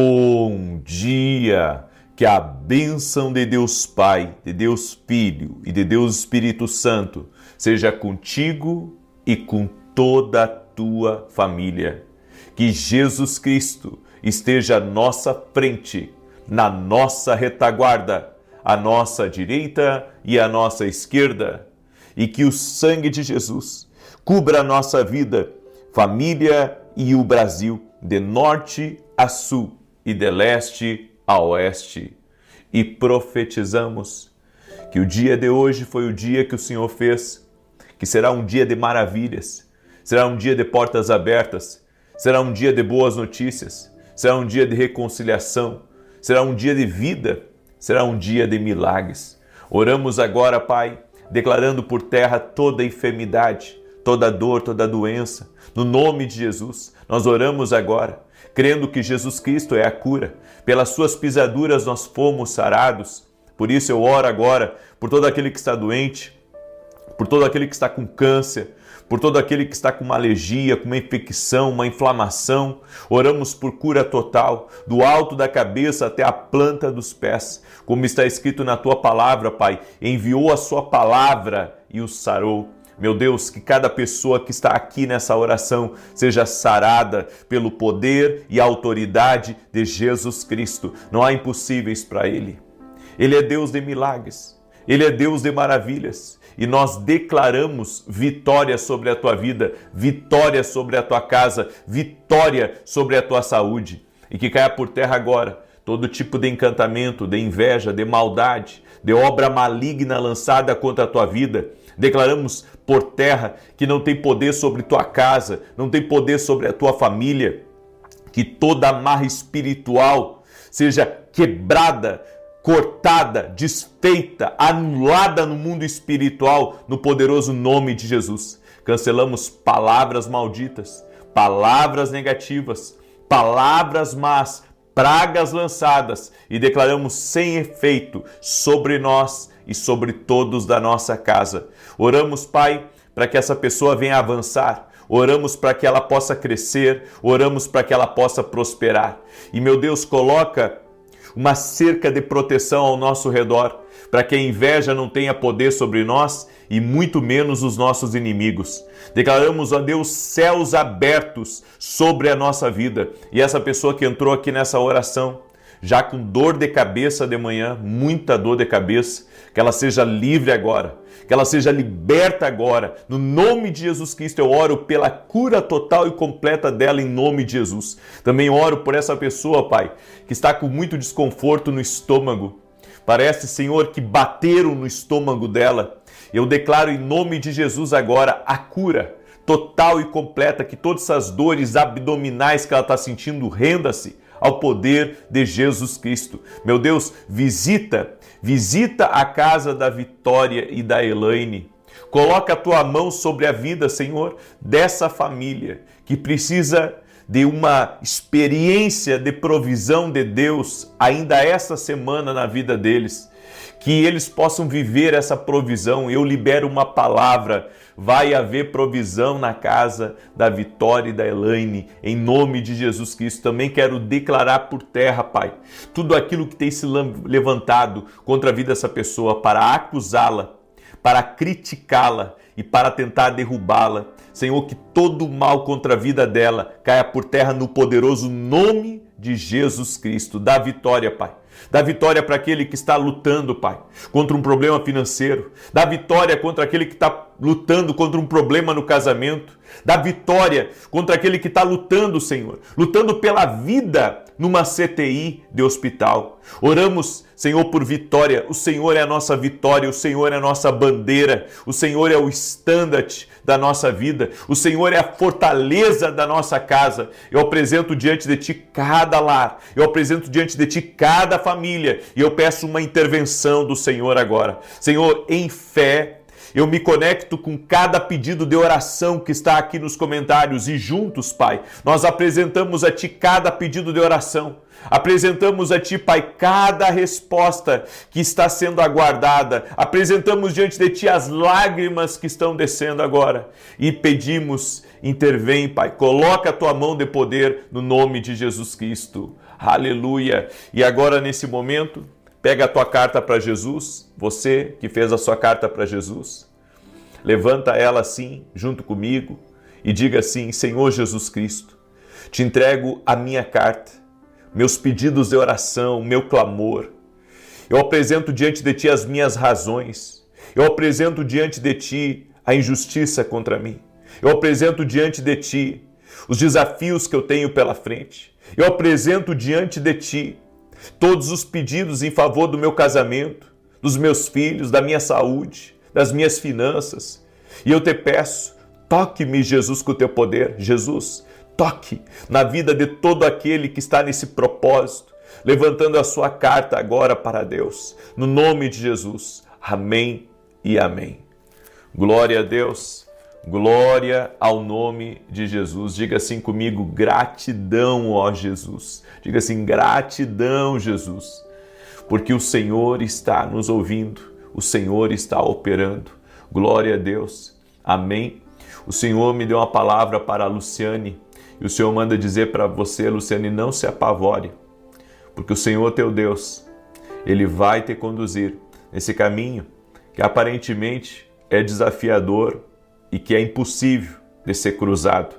Bom dia! Que a bênção de Deus Pai, de Deus Filho e de Deus Espírito Santo seja contigo e com toda a tua família. Que Jesus Cristo esteja à nossa frente, na nossa retaguarda, à nossa direita e à nossa esquerda. E que o sangue de Jesus cubra a nossa vida, família e o Brasil, de norte a sul e de leste a oeste. E profetizamos que o dia de hoje foi o dia que o Senhor fez, que será um dia de maravilhas, será um dia de portas abertas, será um dia de boas notícias, será um dia de reconciliação, será um dia de vida, será um dia de milagres. Oramos agora, Pai, declarando por terra toda enfermidade, toda dor, toda doença. No nome de Jesus, nós oramos agora, crendo que Jesus Cristo é a cura. Pelas suas pisaduras nós fomos sarados. Por isso eu oro agora por todo aquele que está doente, por todo aquele que está com câncer, por todo aquele que está com uma alergia, com uma infecção, uma inflamação. Oramos por cura total, do alto da cabeça até a planta dos pés. Como está escrito na tua palavra, Pai, enviou a sua palavra e os sarou. Meu Deus, que cada pessoa que está aqui nessa oração seja sarada pelo poder e autoridade de Jesus Cristo. Não há impossíveis para Ele. Ele é Deus de milagres, Ele é Deus de maravilhas. E nós declaramos vitória sobre a tua vida, vitória sobre a tua casa, vitória sobre a tua saúde. E que caia por terra agora todo tipo de encantamento, de inveja, de maldade, de obra maligna lançada contra a tua vida. Declaramos por terra que não tem poder sobre tua casa, não tem poder sobre a tua família. Que toda amarra espiritual seja quebrada, cortada, desfeita, anulada no mundo espiritual, no poderoso nome de Jesus. Cancelamos palavras malditas, palavras negativas, palavras más, pragas lançadas e declaramos sem efeito sobre nós e sobre todos da nossa casa. Oramos, Pai, para que essa pessoa venha avançar. Oramos para que ela possa crescer, oramos para que ela possa prosperar. E, meu Deus, coloca uma cerca de proteção ao nosso redor, para que a inveja não tenha poder sobre nós e muito menos os nossos inimigos. Declaramos, ó Deus, céus abertos sobre a nossa vida. E essa pessoa que entrou aqui nessa oração, já com dor de cabeça de manhã, muita dor de cabeça, que ela seja livre agora, que ela seja liberta agora. No nome de Jesus Cristo eu oro pela cura total e completa dela em nome de Jesus. Também oro por essa pessoa, Pai, que está com muito desconforto no estômago. Parece, Senhor, que bateram no estômago dela. Eu declaro em nome de Jesus agora a cura total e completa, que todas essas dores abdominais que ela está sentindo, renda-se ao poder de Jesus Cristo. Meu Deus, visita a casa da Vitória e da Elaine. Coloca a tua mão sobre a vida, Senhor, dessa família que precisa de uma experiência de provisão de Deus ainda essa semana na vida deles. Que eles possam viver essa provisão. Eu libero uma palavra. Vai haver provisão na casa da Vitória e da Elaine, em nome de Jesus Cristo. Também quero declarar por terra, Pai, tudo aquilo que tem se levantado contra a vida dessa pessoa para acusá-la, para criticá-la e para tentar derrubá-la. Senhor, que todo o mal contra a vida dela caia por terra no poderoso nome de Jesus Cristo. Dá vitória, Pai. Dá vitória para aquele que está lutando, Pai, contra um problema financeiro. Dá vitória contra aquele que está lutando contra um problema no casamento. Dá vitória contra aquele que está lutando, Senhor, lutando pela vida numa CTI de hospital. Oramos, Senhor, por vitória. O Senhor é a nossa vitória, o Senhor é a nossa bandeira, o Senhor é o estandarte da nossa vida, o Senhor é a fortaleza da nossa casa. Eu apresento diante de Ti cada lar, eu apresento diante de Ti cada família e eu peço uma intervenção do Senhor agora. Senhor, em fé, eu me conecto com cada pedido de oração que está aqui nos comentários e juntos, Pai, nós apresentamos a Ti cada pedido de oração. Apresentamos a Ti, Pai, cada resposta que está sendo aguardada. Apresentamos diante de Ti as lágrimas que estão descendo agora. E pedimos, intervém, Pai, coloca a Tua mão de poder no nome de Jesus Cristo. Aleluia! E agora, nesse momento, pega a tua carta para Jesus, você que fez a sua carta para Jesus, levanta ela assim, junto comigo, e diga assim: Senhor Jesus Cristo, te entrego a minha carta, meus pedidos de oração, meu clamor. Eu apresento diante de Ti as minhas razões. Eu apresento diante de Ti a injustiça contra mim. Eu apresento diante de Ti os desafios que eu tenho pela frente. Eu apresento diante de Ti todos os pedidos em favor do meu casamento, dos meus filhos, da minha saúde, das minhas finanças. E eu te peço, toque-me, Jesus, com o Teu poder. Jesus, toque na vida de todo aquele que está nesse propósito, levantando a sua carta agora para Deus. No nome de Jesus. Amém e amém. Glória a Deus. Glória ao nome de Jesus. Diga assim comigo: gratidão, ó Jesus. Diga assim: gratidão, Jesus. Porque o Senhor está nos ouvindo, o Senhor está operando. Glória a Deus. Amém. O Senhor me deu uma palavra para a Luciane e o Senhor manda dizer para você, Luciane, não se apavore, porque o Senhor teu Deus, Ele vai te conduzir nesse caminho que aparentemente é desafiador e que é impossível de ser cruzado.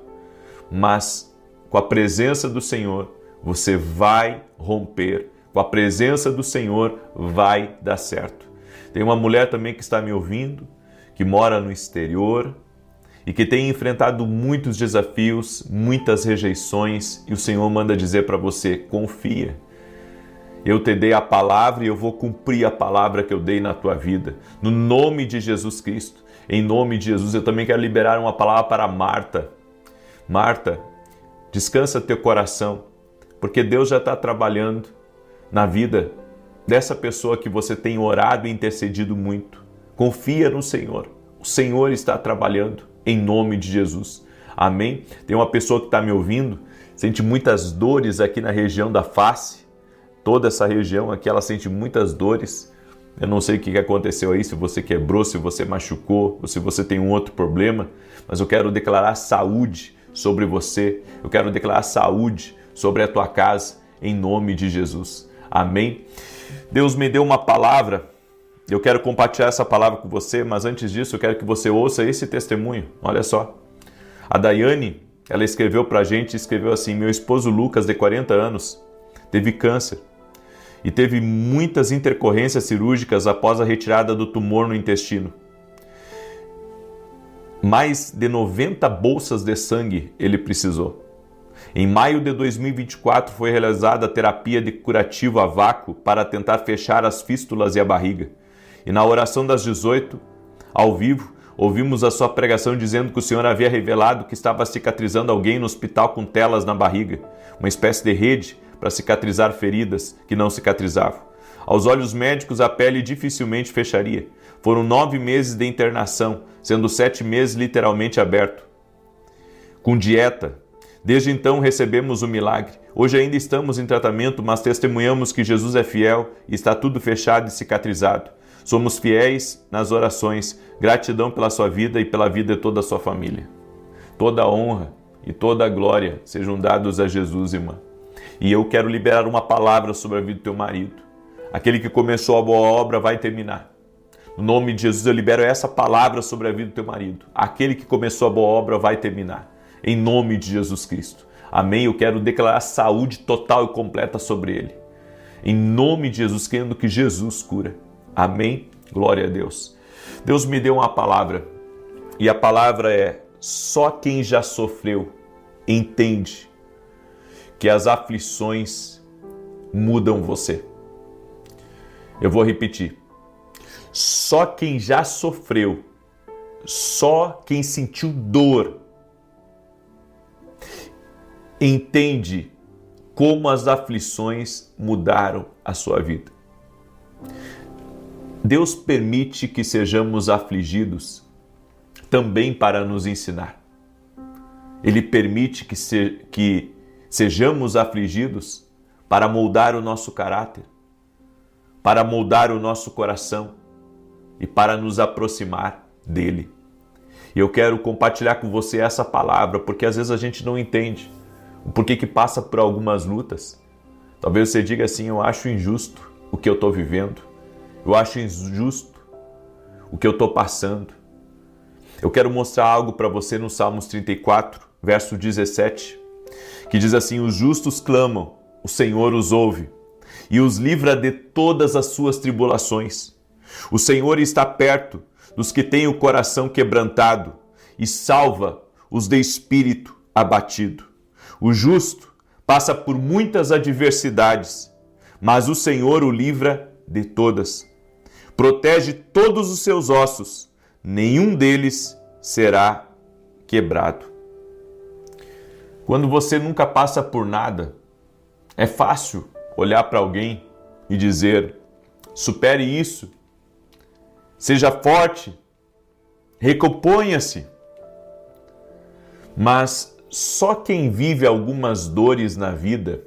Mas com a presença do Senhor, você vai romper. Com a presença do Senhor, vai dar certo. Tem uma mulher também que está me ouvindo, que mora no exterior e que tem enfrentado muitos desafios, muitas rejeições, e o Senhor manda dizer para você: confia. Eu te dei a palavra e eu vou cumprir a palavra que eu dei na tua vida. No nome de Jesus Cristo, em nome de Jesus, eu também quero liberar uma palavra para Marta. Marta, descansa teu coração, porque Deus já está trabalhando na vida dessa pessoa que você tem orado e intercedido muito. Confia no Senhor. O Senhor está trabalhando em nome de Jesus. Amém? Tem uma pessoa que está me ouvindo, sente muitas dores aqui na região da face. Toda essa região aqui, ela sente muitas dores. Eu não sei o que aconteceu aí, se você quebrou, se você machucou, ou se você tem um outro problema, mas eu quero declarar saúde sobre você. Eu quero declarar saúde sobre a tua casa, em nome de Jesus. Amém? Deus me deu uma palavra, eu quero compartilhar essa palavra com você, mas antes disso eu quero que você ouça esse testemunho. Olha só, a Daiane, ela escreveu pra gente, escreveu assim: meu esposo Lucas, de 40 anos, teve câncer e teve muitas intercorrências cirúrgicas após a retirada do tumor no intestino. Mais de 90 bolsas de sangue ele precisou. Em maio de 2024 foi realizada a terapia de curativo a vácuo para tentar fechar as fístulas e a barriga. E na oração das 18, ao vivo, ouvimos a sua pregação dizendo que o Senhor havia revelado que estava cicatrizando alguém no hospital com telas na barriga, uma espécie de rede para cicatrizar feridas que não cicatrizavam. Aos olhos médicos, a pele dificilmente fecharia. Foram 9 meses de internação, sendo 7 meses literalmente aberto. Com dieta. Desde então recebemos o milagre. Hoje ainda estamos em tratamento, mas testemunhamos que Jesus é fiel e está tudo fechado e cicatrizado. Somos fiéis nas orações. Gratidão pela sua vida e pela vida de toda a sua família. Toda a honra e toda a glória sejam dados a Jesus, irmã. E eu quero liberar uma palavra sobre a vida do teu marido. Aquele que começou a boa obra vai terminar. No nome de Jesus eu libero essa palavra sobre a vida do teu marido. Aquele que começou a boa obra vai terminar. Em nome de Jesus Cristo. Amém? Eu quero declarar saúde total e completa sobre ele. Em nome de Jesus, crendo que Jesus cura. Amém? Glória a Deus. Deus me deu uma palavra. E a palavra é: só quem já sofreu entende que as aflições mudam você. Eu vou repetir. Só quem já sofreu, só quem sentiu dor, entende como as aflições mudaram a sua vida. Deus permite que sejamos afligidos também para nos ensinar. Ele permite que sejamos afligidos para moldar o nosso caráter, para moldar o nosso coração e para nos aproximar dele. E eu quero compartilhar com você essa palavra, porque às vezes a gente não entende o porquê que passa por algumas lutas. Talvez você diga assim: eu acho injusto o que eu estou vivendo, eu acho injusto o que eu estou passando. Eu quero mostrar algo para você no Salmos 34, verso 17, que diz assim: os justos clamam, o Senhor os ouve e os livra de todas as suas tribulações. O Senhor está perto dos que têm o coração quebrantado e salva os de espírito abatido. O justo passa por muitas adversidades, mas o Senhor o livra de todas. Protege todos os seus ossos, nenhum deles será quebrado. Quando você nunca passa por nada, é fácil olhar para alguém e dizer: supere isso, seja forte, recomponha-se. Mas só quem vive algumas dores na vida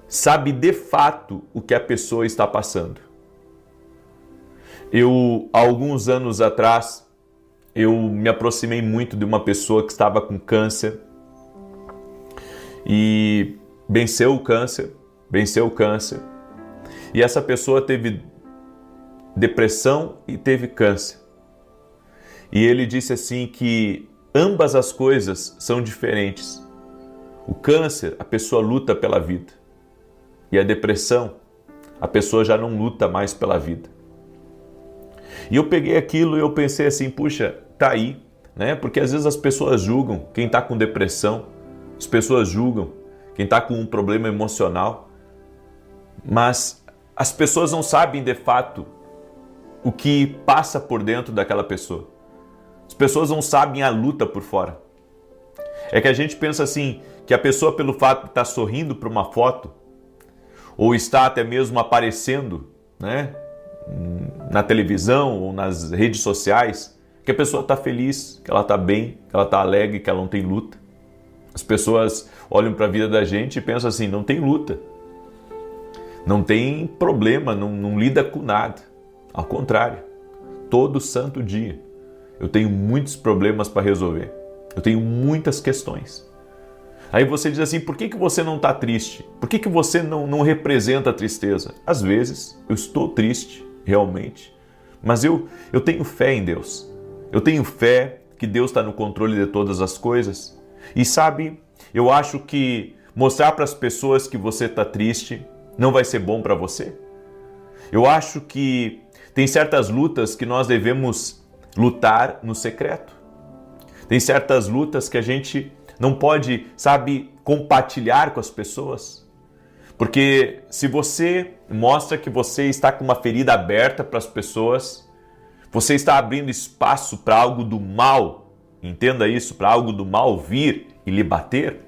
sabe de fato o que a pessoa está passando. Há alguns anos atrás, eu me aproximei muito de uma pessoa que estava com câncer e venceu o câncer. E essa pessoa teve depressão e teve câncer. E ele disse assim que ambas as coisas são diferentes. O câncer, a pessoa luta pela vida. E a depressão, a pessoa já não luta mais pela vida. E eu peguei aquilo e eu pensei assim: puxa, tá aí, né? Porque às vezes as pessoas julgam quem está com depressão, as pessoas julgam quem está com um problema emocional, mas as pessoas não sabem de fato o que passa por dentro daquela pessoa. As pessoas não sabem a luta por fora. É que a gente pensa assim, que a pessoa, pelo fato de estar sorrindo para uma foto, ou está até mesmo aparecendo, né, na televisão ou nas redes sociais, que a pessoa está feliz, que ela está bem, que ela está alegre, que ela não tem luta. As pessoas olham para a vida da gente e pensam assim: não tem luta, não tem problema, não lida com nada. Ao contrário, todo santo dia eu tenho muitos problemas para resolver, eu tenho muitas questões. Aí você diz assim: por que você não está triste? Por que você não representa a tristeza? Às vezes eu estou triste, realmente, mas eu tenho fé em Deus. Eu tenho fé que Deus está no controle de todas as coisas. E sabe, eu acho que mostrar para as pessoas que você está triste não vai ser bom para você. Eu acho que tem certas lutas que nós devemos lutar no secreto. Tem certas lutas que a gente não pode, sabe, compartilhar com as pessoas. Porque se você mostra que você está com uma ferida aberta para as pessoas, você está abrindo espaço para algo do mal, entenda isso, para algo do mal vir e lhe bater.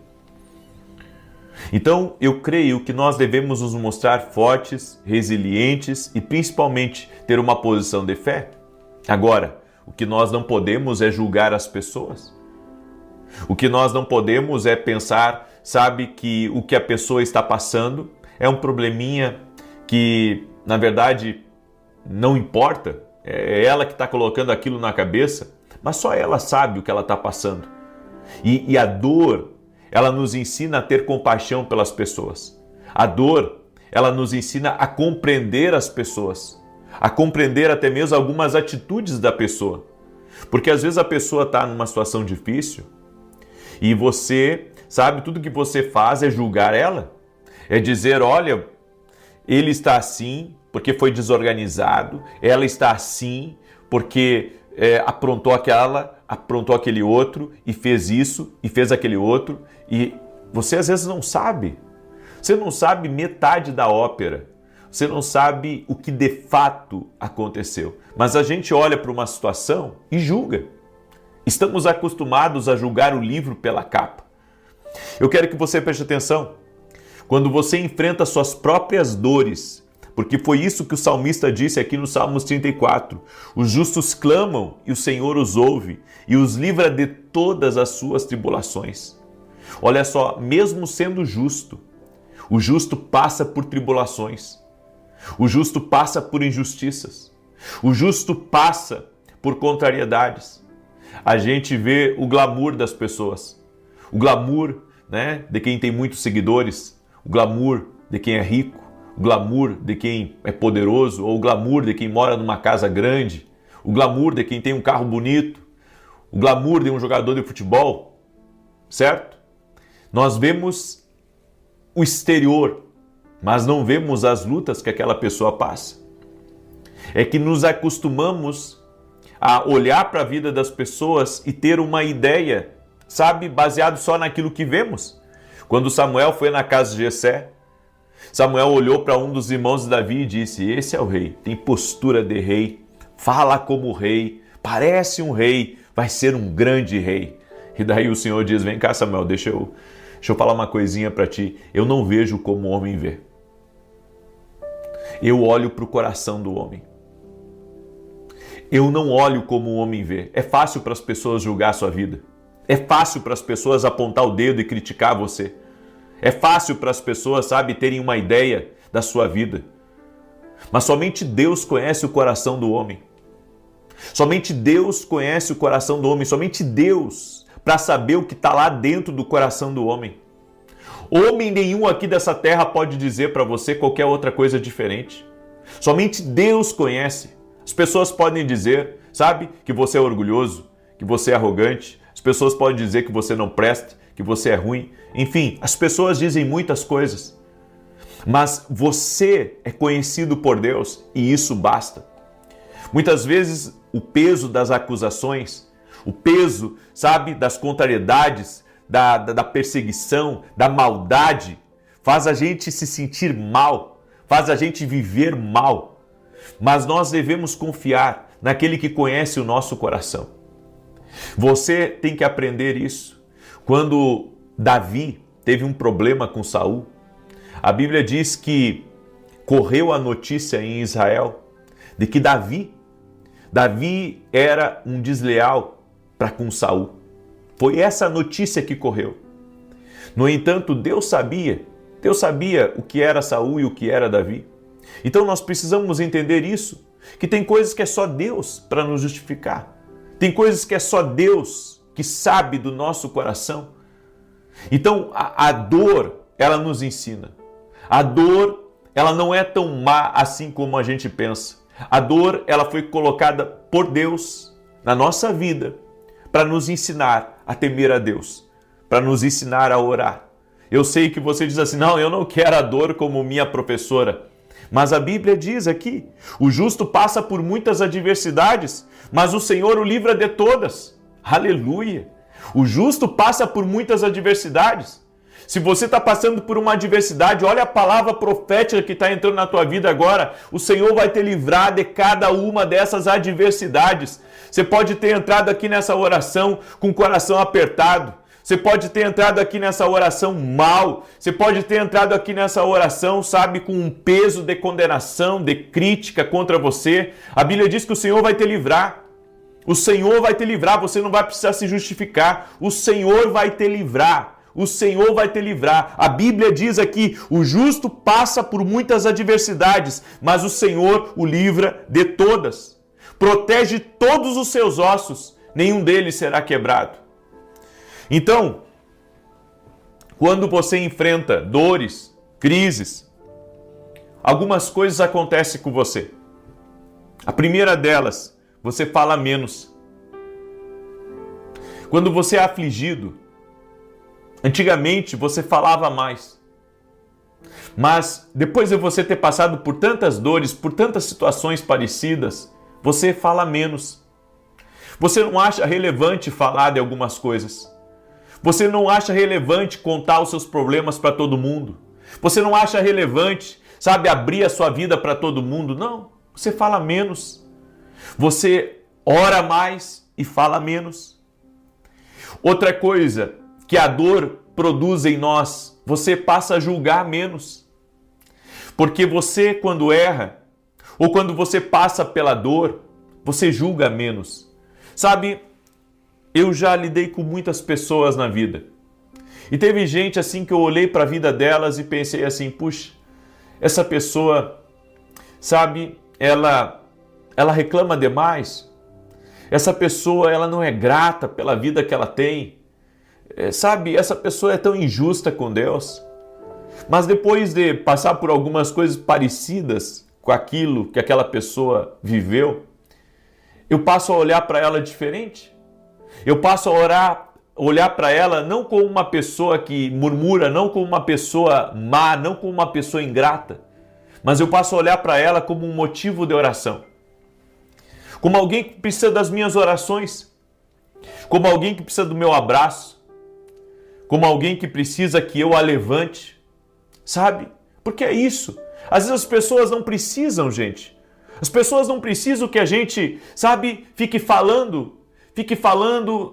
Então, eu creio que nós devemos nos mostrar fortes, resilientes e principalmente ter uma posição de fé. Agora, o que nós não podemos é julgar as pessoas. O que nós não podemos é pensar, sabe, que o que a pessoa está passando é um probleminha que, na verdade, não importa. É ela que está colocando aquilo na cabeça, mas só ela sabe o que ela está passando. E a dor, ela nos ensina a ter compaixão pelas pessoas. A dor, ela nos ensina a compreender as pessoas, a compreender até mesmo algumas atitudes da pessoa. Porque às vezes a pessoa está numa situação difícil e você, sabe, tudo que você faz é julgar ela. É dizer: olha, ele está assim porque foi desorganizado, ela está assim porque aprontou aquele outro e fez isso e fez aquele outro. E você às vezes não sabe. Você não sabe metade da ópera. Você não sabe o que de fato aconteceu. Mas a gente olha para uma situação e julga. Estamos acostumados a julgar o livro pela capa. Eu quero que você preste atenção. Quando você enfrenta suas próprias dores, porque foi isso que o salmista disse aqui no Salmos 34. Os justos clamam e o Senhor os ouve e os livra de todas as suas tribulações. Olha só, mesmo sendo justo, o justo passa por tribulações. O justo passa por injustiças. O justo passa por contrariedades. A gente vê o glamour das pessoas. O glamour, né, de quem tem muitos seguidores. o glamour de quem é rico, o glamour de quem é poderoso, ou o glamour de quem mora numa casa grande, o glamour de quem tem um carro bonito, o glamour de um jogador de futebol, certo? Nós vemos o exterior, mas não vemos as lutas que aquela pessoa passa. É que nos acostumamos a olhar para a vida das pessoas e ter uma ideia, sabe, baseado só naquilo que vemos. Quando Samuel foi na casa de Jessé, Samuel olhou para um dos irmãos de Davi e disse: esse é o rei, tem postura de rei, fala como rei, parece um rei, vai ser um grande rei. E daí o Senhor diz: vem cá, Samuel, deixa eu falar uma coisinha para ti. Eu não vejo como o homem vê. Eu olho para o coração do homem. Eu não olho como o homem vê. É fácil para as pessoas julgar a sua vida. É fácil para as pessoas apontar o dedo e criticar você. É fácil para as pessoas, sabe, terem uma ideia da sua vida. Mas somente Deus conhece o coração do homem. Somente Deus conhece o coração do homem. Somente Deus para saber o que está lá dentro do coração do homem. Homem nenhum aqui dessa terra pode dizer para você qualquer outra coisa diferente. Somente Deus conhece. As pessoas podem dizer, sabe, que você é orgulhoso, que você é arrogante. As pessoas podem dizer que você não presta, que você é ruim. Enfim, as pessoas dizem muitas coisas. Mas você é conhecido por Deus e isso basta. Muitas vezes o peso das acusações, o peso, sabe, das contrariedades, da perseguição, da maldade, faz a gente se sentir mal, faz a gente viver mal. Mas nós devemos confiar naquele que conhece o nosso coração. Você tem que aprender isso. Quando Davi teve um problema com Saul, a Bíblia diz que correu a notícia em Israel de que Davi era um desleal para com Saul. Foi essa a notícia que correu. No entanto, Deus sabia o que era Saul e o que era Davi. Então nós precisamos entender isso, que tem coisas que é só Deus para nos justificar. Tem coisas que é só Deus que sabe do nosso coração. Então a dor, ela nos ensina. A dor, ela não é tão má assim como a gente pensa. A dor, ela foi colocada por Deus na nossa vida para nos ensinar a temer a Deus, para nos ensinar a orar. Eu sei que você diz assim: não, eu não quero a dor como minha professora. Mas a Bíblia diz aqui: o justo passa por muitas adversidades, mas o Senhor o livra de todas. Aleluia! O justo passa por muitas adversidades. Se você está passando por uma adversidade, olha a palavra profética que está entrando na tua vida agora. O Senhor vai te livrar de cada uma dessas adversidades. Você pode ter entrado aqui nessa oração com o coração apertado. Você pode ter entrado aqui nessa oração mal. Você pode ter entrado aqui nessa oração, sabe, com um peso de condenação, de crítica contra você. A Bíblia diz que o Senhor vai te livrar. O Senhor vai te livrar, você não vai precisar se justificar. O Senhor vai te livrar. O Senhor vai te livrar. A Bíblia diz aqui: o justo passa por muitas adversidades, mas o Senhor o livra de todas. Protege todos os seus ossos, nenhum deles será quebrado. Então, quando você enfrenta dores, crises, algumas coisas acontecem com você. A primeira delas, você fala menos. Quando você é afligido, antigamente você falava mais. Mas depois de você ter passado por tantas dores, por tantas situações parecidas, você fala menos. Você não acha relevante falar de algumas coisas. Você não acha relevante contar os seus problemas para todo mundo. Você não acha relevante, sabe, abrir a sua vida para todo mundo. Não, você fala menos. Você ora mais e fala menos. Outra coisa que a dor produz em nós, você passa a julgar menos. Porque você, quando erra, ou quando você passa pela dor, você julga menos. Sabe, eu já lidei com muitas pessoas na vida. E teve gente assim que eu olhei para a vida delas e pensei assim: puxa, essa pessoa, sabe, ela reclama demais. Essa pessoa, ela não é grata pela vida que ela tem. Sabe, essa pessoa é tão injusta com Deus. Mas depois de passar por algumas coisas parecidas com aquilo que aquela pessoa viveu, eu passo a olhar para ela diferente. Eu passo a olhar para ela não como uma pessoa que murmura, não como uma pessoa má, não como uma pessoa ingrata, mas eu passo a olhar para ela como um motivo de oração. Como alguém que precisa das minhas orações, como alguém que precisa do meu abraço, como alguém que precisa que eu a levante, sabe? Porque é isso. Às vezes as pessoas não precisam, gente. As pessoas não precisam que a gente, sabe, fique falando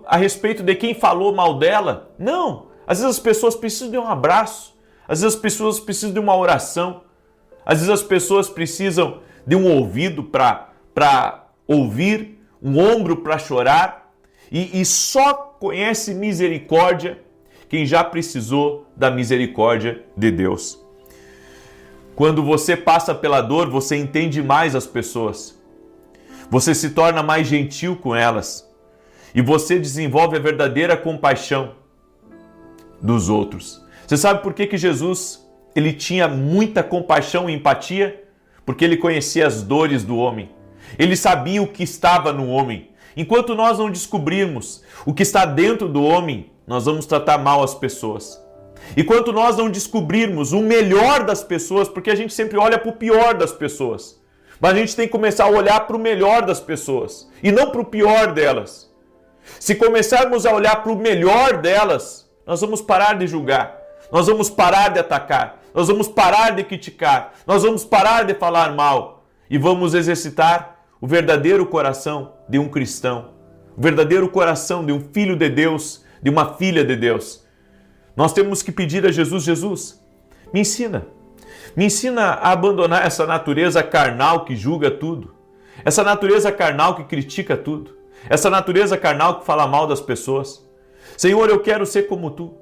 a respeito de quem falou mal dela. Não. Às vezes as pessoas precisam de um abraço. Às vezes as pessoas precisam de uma oração. Às vezes as pessoas precisam de um ouvido para ouvir, um ombro para chorar. E só conhece misericórdia quem já precisou da misericórdia de Deus. Quando você passa pela dor, você entende mais as pessoas. Você se torna mais gentil com elas. E você desenvolve a verdadeira compaixão dos outros. Você sabe por que Jesus ele tinha muita compaixão e empatia? Porque ele conhecia as dores do homem. Ele sabia o que estava no homem. Enquanto nós não descobrirmos o que está dentro do homem, nós vamos tratar mal as pessoas. Enquanto nós não descobrirmos o melhor das pessoas, porque a gente sempre olha para o pior das pessoas, mas a gente tem que começar a olhar para o melhor das pessoas e não para o pior delas. Se começarmos a olhar para o melhor delas, nós vamos parar de julgar, nós vamos parar de atacar, nós vamos parar de criticar, nós vamos parar de falar mal e vamos exercitar o verdadeiro coração de um cristão, o verdadeiro coração de um filho de Deus, de uma filha de Deus. Nós temos que pedir a Jesus, Jesus, me ensina a abandonar essa natureza carnal que julga tudo, essa natureza carnal que critica tudo, essa natureza carnal que fala mal das pessoas. Senhor, eu quero ser como tu.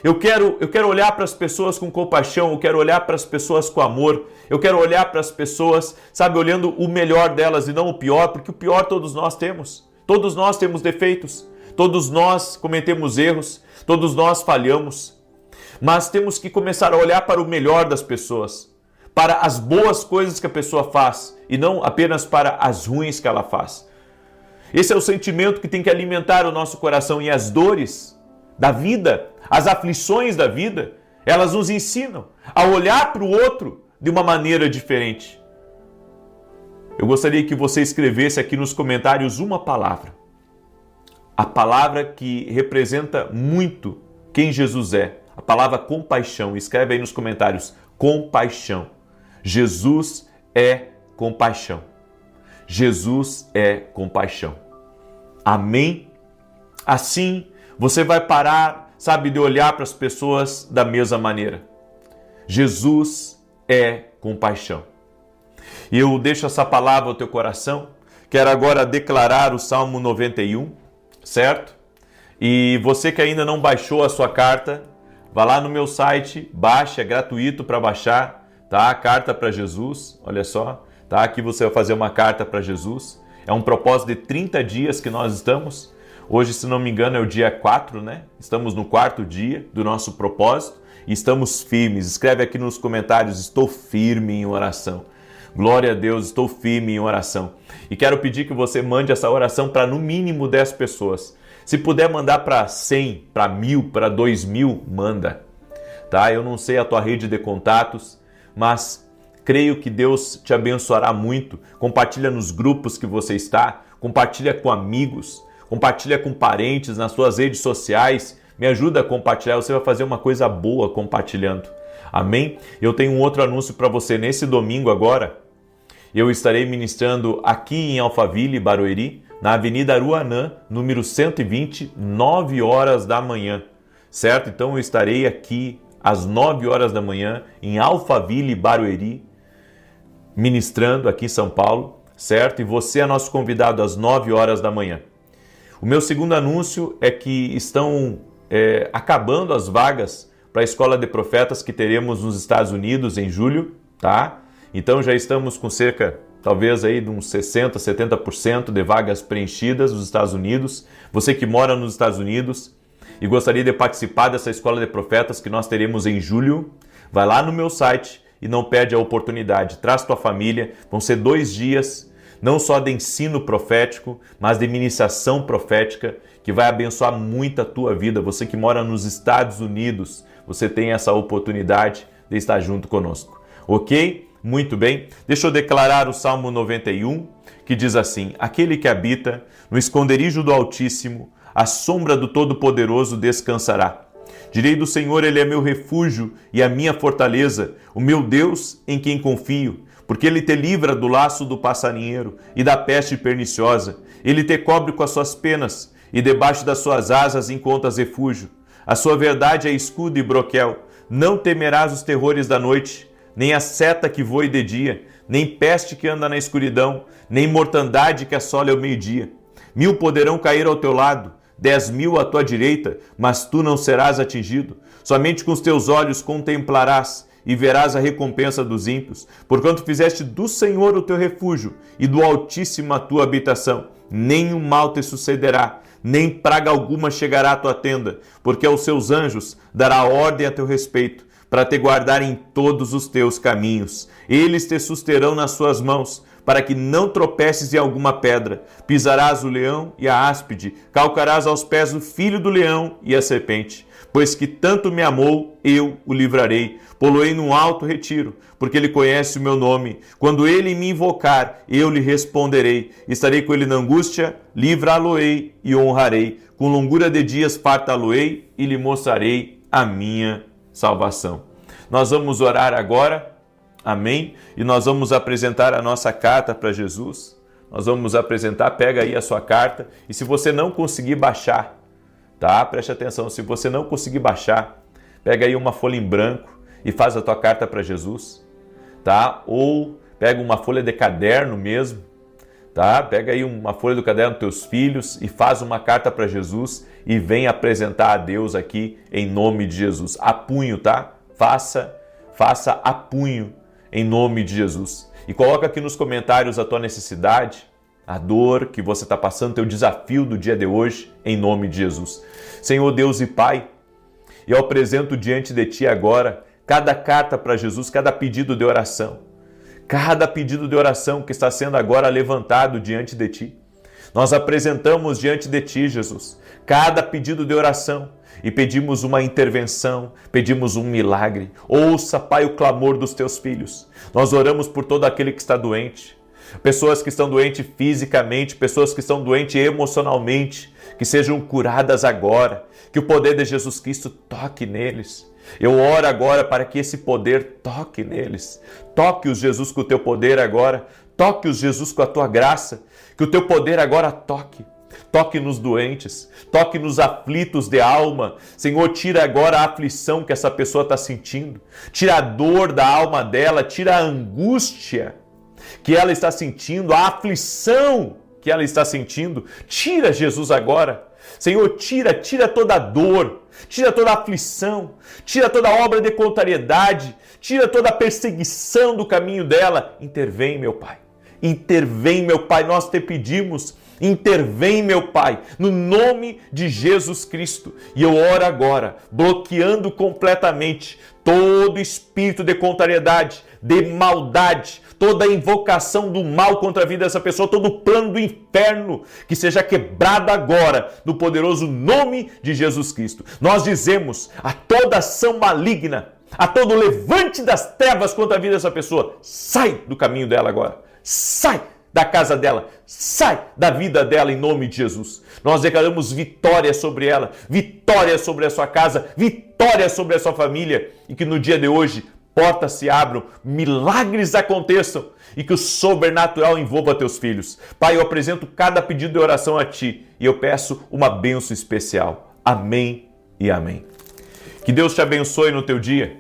Eu quero olhar para as pessoas com compaixão, eu quero olhar para as pessoas com amor, eu quero olhar para as pessoas, sabe, olhando o melhor delas e não o pior, porque o pior todos nós temos. Todos nós temos defeitos, todos nós cometemos erros, todos nós falhamos. Mas temos que começar a olhar para o melhor das pessoas, para as boas coisas que a pessoa faz e não apenas para as ruins que ela faz. Esse é o sentimento que tem que alimentar o nosso coração, e as dores da vida, as aflições da vida, elas nos ensinam a olhar para o outro de uma maneira diferente. Eu gostaria que você escrevesse aqui nos comentários uma palavra. A palavra que representa muito quem Jesus é. A palavra compaixão. Escreve aí nos comentários. Compaixão. Jesus é compaixão. Jesus é compaixão. Amém? Assim, você vai parar, sabe, de olhar para as pessoas da mesma maneira. Jesus é compaixão. E eu deixo essa palavra ao teu coração. Quero agora declarar o Salmo 91, certo? E você que ainda não baixou a sua carta, vá lá no meu site, baixe, é gratuito para baixar, tá? A carta para Jesus, olha só, tá? Aqui você vai fazer uma carta para Jesus. É um propósito de 30 dias que nós estamos. Hoje, se não me engano, é o dia 4, né? Estamos no 4º dia do nosso propósito e estamos firmes. Escreve aqui nos comentários, estou firme em oração. Glória a Deus, estou firme em oração. E quero pedir que você mande essa oração para no mínimo 10 pessoas. Se puder mandar para 100, para 1000, para 2000, manda. Tá? Eu não sei a tua rede de contatos, mas creio que Deus te abençoará muito. Compartilha nos grupos que você está, compartilha com amigos, compartilha com parentes nas suas redes sociais. Me ajuda a compartilhar, você vai fazer uma coisa boa compartilhando. Amém? Eu tenho um outro anúncio para você. Nesse domingo agora, eu estarei ministrando aqui em Alphaville, Barueri, na Avenida Aruanã, número 120, 9 horas da manhã. Certo? Então eu estarei aqui às 9 horas da manhã em Alphaville, Barueri, ministrando aqui em São Paulo, certo? E você é nosso convidado às 9 horas da manhã. O meu segundo anúncio é que estão acabando as vagas para a Escola de Profetas que teremos nos Estados Unidos em julho, tá? Então já estamos com cerca, talvez aí de uns 60%, 70% de vagas preenchidas nos Estados Unidos. Você que mora nos Estados Unidos e gostaria de participar dessa Escola de Profetas que nós teremos em julho, vai lá no meu site e não perde a oportunidade. Traz tua família, vão ser 2 dias, não só de ensino profético, mas de ministração profética, que vai abençoar muito a tua vida. Você que mora nos Estados Unidos, você tem essa oportunidade de estar junto conosco. Ok? Muito bem. Deixa eu declarar o Salmo 91, que diz assim: aquele que habita no esconderijo do Altíssimo, à sombra do Todo-Poderoso descansará. Direi do Senhor, Ele é meu refúgio e a minha fortaleza, o meu Deus em quem confio, porque Ele te livra do laço do passarinheiro e da peste perniciosa. Ele te cobre com as suas penas e debaixo das suas asas encontras refúgio. A sua verdade é escudo e broquel. Não temerás os terrores da noite, nem a seta que voe de dia, nem peste que anda na escuridão, nem mortandade que assola ao meio-dia. 1000 poderão cair ao teu lado, 10.000 à tua direita, mas tu não serás atingido. Somente com os teus olhos contemplarás e verás a recompensa dos ímpios, porquanto fizeste do Senhor o teu refúgio e do Altíssimo a tua habitação. Nenhum mal te sucederá, nem praga alguma chegará à tua tenda, porque aos seus anjos dará ordem a teu respeito, para te guardar em todos os teus caminhos. Eles te susterão nas suas mãos, para que não tropeces em alguma pedra. Pisarás o leão e a áspide, calcarás aos pés o filho do leão e a serpente. Pois que tanto me amou, eu o livrarei. Poloei num alto retiro, porque ele conhece o meu nome. Quando ele me invocar, eu lhe responderei. Estarei com ele na angústia, livrá-lo-ei e honrarei. Com longura de dias fartá-lo-ei e lhe mostrarei a minha salvação. Nós vamos orar agora. Amém? E nós vamos apresentar a nossa carta para Jesus. Nós vamos apresentar, pega aí a sua carta. E se você não conseguir baixar, tá? Preste atenção, se você não conseguir baixar, pega aí uma folha em branco e faz a tua carta para Jesus, tá? Ou pega uma folha de caderno mesmo, tá? Pega aí uma folha do caderno dos teus filhos e faz uma carta para Jesus e vem apresentar a Deus aqui em nome de Jesus. A punho, tá? Faça a punho em nome de Jesus. E coloca aqui nos comentários a tua necessidade, a dor que você está passando, teu desafio do dia de hoje, em nome de Jesus. Senhor Deus e Pai, eu apresento diante de Ti agora cada carta para Jesus, cada pedido de oração. Cada pedido de oração que está sendo agora levantado diante de Ti. Nós apresentamos diante de Ti, Jesus, cada pedido de oração e pedimos uma intervenção, pedimos um milagre. Ouça, Pai, o clamor dos Teus filhos. Nós oramos por todo aquele que está doente, pessoas que estão doentes fisicamente, pessoas que estão doentes emocionalmente, que sejam curadas agora, que o poder de Jesus Cristo toque neles. Eu oro agora para que esse poder toque neles. Toque-os, Jesus, com o Teu poder agora. Toque-os, Jesus, com a Tua graça. Que o Teu poder agora toque. Toque nos doentes, toque nos aflitos de alma. Senhor, tira agora a aflição que essa pessoa está sentindo. Tira a dor da alma dela, tira a angústia que ela está sentindo, a aflição que ela está sentindo. Tira, Jesus, agora. Senhor, tira toda a dor, tira toda a aflição, tira toda a obra de contrariedade, tira toda a perseguição do caminho dela. Intervém, meu Pai. Intervém, meu Pai, nós te pedimos. Intervém, meu Pai, no nome de Jesus Cristo. E eu oro agora, bloqueando completamente todo espírito de contrariedade, de maldade, toda invocação do mal contra a vida dessa pessoa, todo plano do inferno, que seja quebrado agora, no poderoso nome de Jesus Cristo. Nós dizemos a toda ação maligna, a todo levante das trevas contra a vida dessa pessoa, sai do caminho dela agora, sai da casa dela, sai da vida dela em nome de Jesus. Nós declaramos vitória sobre ela, vitória sobre a sua casa, vitória sobre a sua família, e que no dia de hoje portas se abram, milagres aconteçam e que o sobrenatural envolva teus filhos. Pai, eu apresento cada pedido de oração a Ti e eu peço uma bênção especial. Amém e amém. Que Deus te abençoe no teu dia,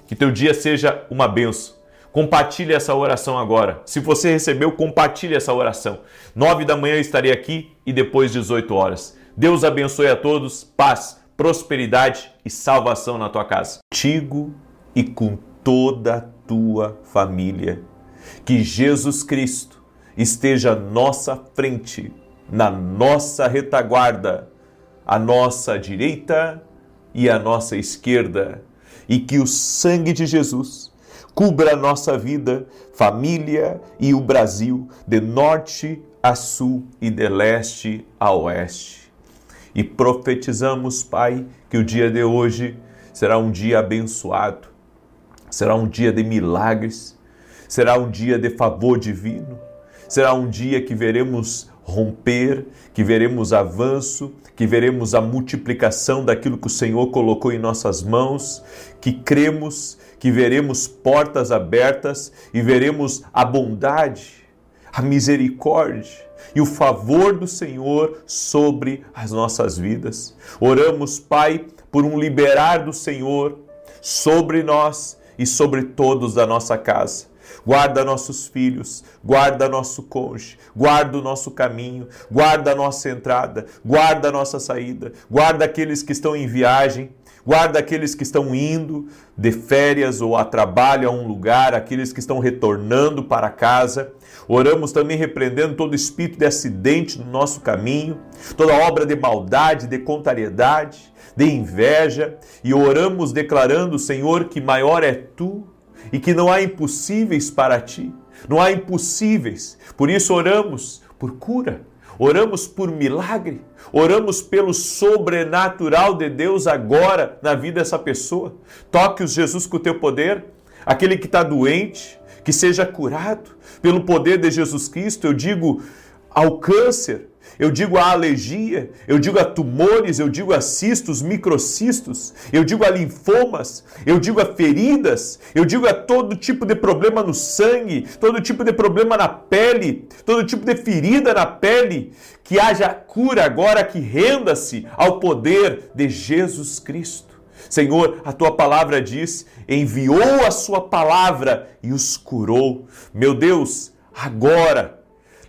que teu dia seja uma bênção. Compartilhe essa oração agora. Se você recebeu, compartilhe essa oração. 9 da manhã eu estarei aqui e depois 18 horas. Deus abençoe a todos, paz, prosperidade e salvação na tua casa. Contigo e com toda a tua família. Que Jesus Cristo esteja à nossa frente, na nossa retaguarda, à nossa direita e à nossa esquerda. e que o sangue de Jesus cubra a nossa vida, família e o Brasil, de norte a sul e de leste a oeste. E profetizamos, Pai, que o dia de hoje será um dia abençoado, será um dia de milagres, será um dia de favor divino, será um dia que veremos romper, que veremos avanço, que veremos a multiplicação daquilo que o Senhor colocou em nossas mãos, que cremos, que veremos portas abertas e veremos a bondade, a misericórdia e o favor do Senhor sobre as nossas vidas. Oramos, Pai, por um liberar do Senhor sobre nós e sobre todos da nossa casa. Guarda nossos filhos, guarda nosso cônjuge, guarda o nosso caminho, guarda a nossa entrada, guarda a nossa saída, guarda aqueles que estão em viagem, guarda aqueles que estão indo de férias ou a trabalho a um lugar, aqueles que estão retornando para casa. Oramos também repreendendo todo espírito de acidente no nosso caminho, toda obra de maldade, de contrariedade, de inveja, e oramos declarando, Senhor, que maior é Tu e que não há impossíveis para Ti, não há impossíveis. Por isso oramos por cura, oramos por milagre, oramos pelo sobrenatural de Deus agora na vida dessa pessoa. Toque-os, Jesus, com o Teu poder. Aquele que está doente, que seja curado pelo poder de Jesus Cristo. Eu digo ao câncer, eu digo a alergia, eu digo a tumores, eu digo a cistos, microcistos, eu digo a linfomas, eu digo a feridas, eu digo a todo tipo de problema no sangue, todo tipo de problema na pele, todo tipo de ferida na pele, que haja cura agora, que renda-se ao poder de Jesus Cristo. Senhor, a Tua palavra diz, enviou a Sua palavra e os curou. Meu Deus, agora,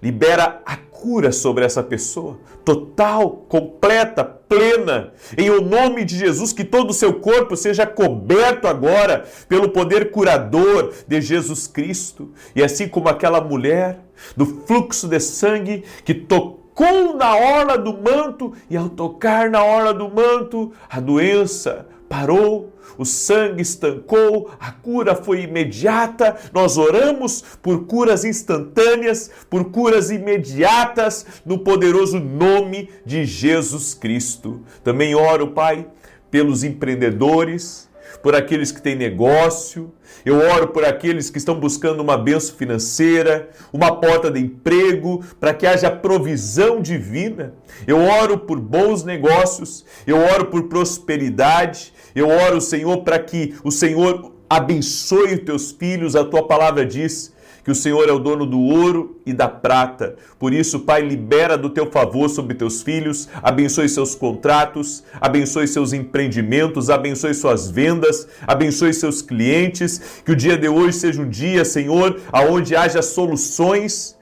libera a cura sobre essa pessoa, total, completa, plena, em o nome de Jesus, que todo o seu corpo seja coberto agora pelo poder curador de Jesus Cristo. E assim como aquela mulher do fluxo de sangue que tocou na orla do manto, e ao tocar na orla do manto, a doença parou, o sangue estancou, a cura foi imediata. Nós oramos por curas instantâneas, por curas imediatas, no poderoso nome de Jesus Cristo. Também oro, Pai, pelos empreendedores, por aqueles que têm negócio. Eu oro por aqueles que estão buscando uma bênção financeira, uma porta de emprego, para que haja provisão divina. Eu oro por bons negócios, eu oro por prosperidade, eu oro, Senhor, para que o Senhor abençoe os teus filhos. A tua palavra diz que o Senhor é o dono do ouro e da prata. Por isso, Pai, libera do teu favor sobre teus filhos, abençoe seus contratos, abençoe seus empreendimentos, abençoe suas vendas, abençoe seus clientes. Que o dia de hoje seja um dia, Senhor, onde haja soluções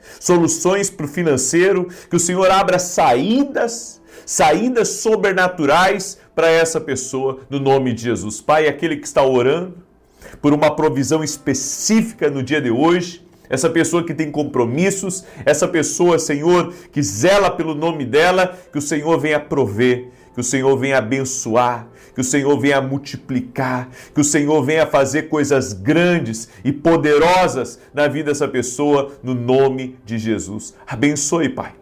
para o financeiro, que o Senhor abra saídas sobrenaturais para essa pessoa, no nome de Jesus. Pai, aquele que está orando por uma provisão específica no dia de hoje, essa pessoa que tem compromissos, essa pessoa, Senhor, que zela pelo nome dela, que o Senhor venha prover, que o Senhor venha abençoar, que o Senhor venha multiplicar, que o Senhor venha fazer coisas grandes e poderosas na vida dessa pessoa, no nome de Jesus. Abençoe, Pai.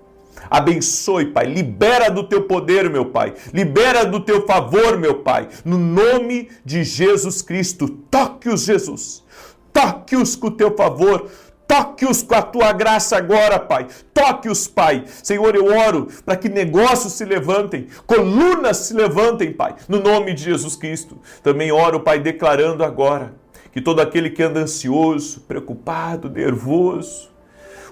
Abençoe, Pai. Libera do teu poder, meu Pai. Libera do teu favor, meu Pai. No nome de Jesus Cristo. Toque-os, Jesus. Toque-os com o teu favor. Toque-os com a tua graça agora, Pai. Toque-os, Pai. Senhor, eu oro para que negócios se levantem, colunas se levantem, Pai. No nome de Jesus Cristo. Também oro, Pai, declarando agora que todo aquele que anda ansioso, preocupado, nervoso,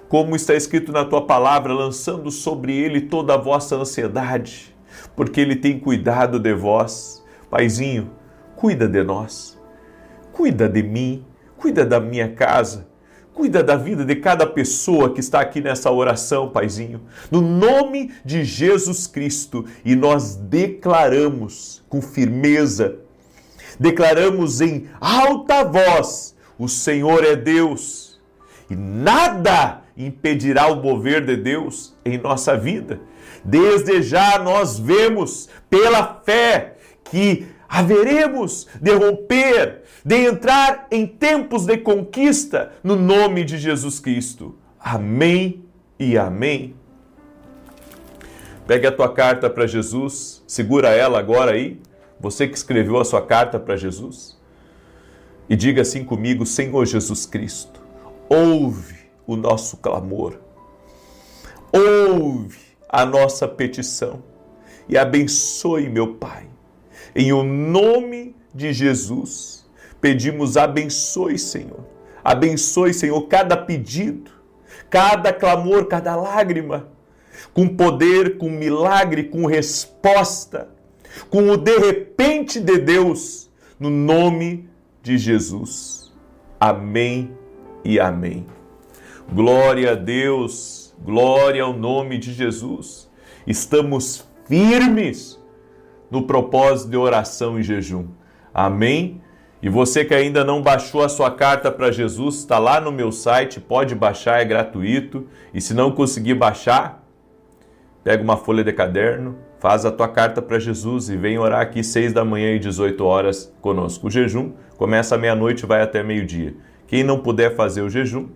como está escrito na tua palavra, lançando sobre ele toda a vossa ansiedade, porque ele tem cuidado de vós. Paizinho, cuida de nós, cuida de mim, cuida da minha casa, cuida da vida de cada pessoa que está aqui nessa oração, Paizinho, no nome de Jesus Cristo. E nós declaramos com firmeza, declaramos em alta voz, o Senhor é Deus, e nada impedirá o mover de Deus em nossa vida. Desde já nós vemos pela fé que haveremos de romper, de entrar em tempos de conquista no nome de Jesus Cristo. Amém e amém. Pegue a tua carta para Jesus, segura ela agora aí, você que escreveu a sua carta para Jesus, e diga assim comigo: Senhor Jesus Cristo, ouve o nosso clamor, ouve a nossa petição e abençoe, meu Pai. Em o nome de Jesus, pedimos: abençoe, Senhor. Abençoe, Senhor, cada pedido, cada clamor, cada lágrima, com poder, com milagre, com resposta, com o de repente de Deus, no nome de Jesus. Amém e amém. Glória a Deus, glória ao nome de Jesus. Estamos firmes no propósito de oração e jejum. Amém? E você que ainda não baixou a sua carta para Jesus, está lá no meu site, pode baixar, é gratuito. E se não conseguir baixar, pega uma folha de caderno, faz a tua carta para Jesus e vem orar aqui 6 da manhã e 18 horas conosco. O jejum começa à meia-noite e vai até meio-dia. Quem não puder fazer o jejum,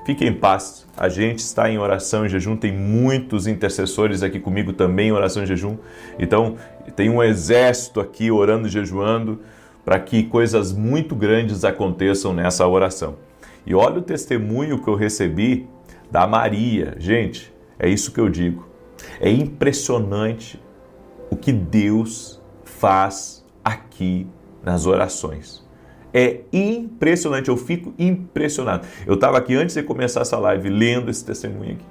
fique em paz. A gente está em oração e jejum, tem muitos intercessores aqui comigo também em oração e jejum. Então, tem um exército aqui orando e jejuando para que coisas muito grandes aconteçam nessa oração. E olha o testemunho que eu recebi da Maria. Gente, é isso que eu digo. É impressionante o que Deus faz aqui nas orações. É impressionante, eu fico impressionado. Eu estava aqui antes de começar essa live, lendo esse testemunho aqui,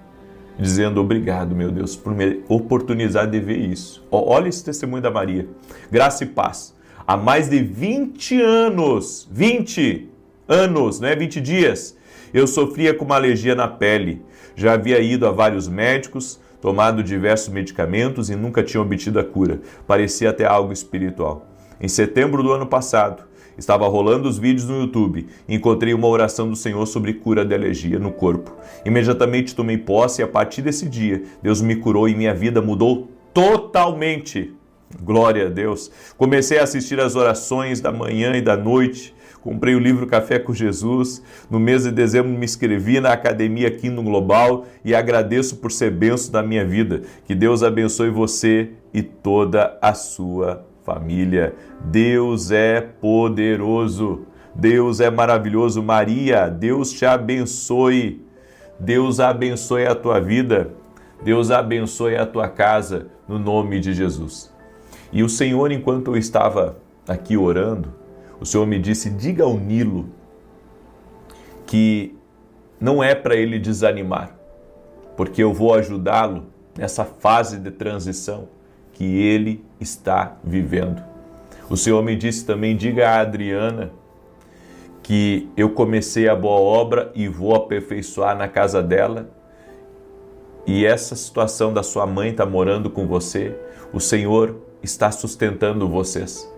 dizendo: obrigado, meu Deus, por me oportunizar de ver isso. Olha esse testemunho da Maria. Graça e paz. Há mais de 20 anos, 20 anos, não é 20 dias, eu sofria com uma alergia na pele. Já havia ido a vários médicos, tomado diversos medicamentos e nunca tinha obtido a cura. Parecia até algo espiritual. Em setembro do ano passado, estava rolando os vídeos no YouTube e encontrei uma oração do Senhor sobre cura de alergia no corpo. Imediatamente tomei posse e a partir desse dia, Deus me curou e minha vida mudou totalmente. Glória a Deus. Comecei a assistir às orações da manhã e da noite. Comprei o livro Café com Jesus. No mês de dezembro me inscrevi na Academia aqui no Global e agradeço por ser bênção da minha vida. Que Deus abençoe você e toda a sua família. Deus é poderoso. Deus é maravilhoso. Maria, Deus te abençoe. Deus abençoe a tua vida. Deus abençoe a tua casa, no nome de Jesus. E o Senhor, enquanto eu estava aqui orando, o Senhor me disse: diga ao Nilo que não é para ele desanimar, porque eu vou ajudá-lo nessa fase de transição que ele está vivendo. O Senhor me disse também: diga a Adriana que eu comecei a boa obra e vou aperfeiçoar na casa dela. E essa situação da sua mãe está morando com você, o Senhor está sustentando vocês.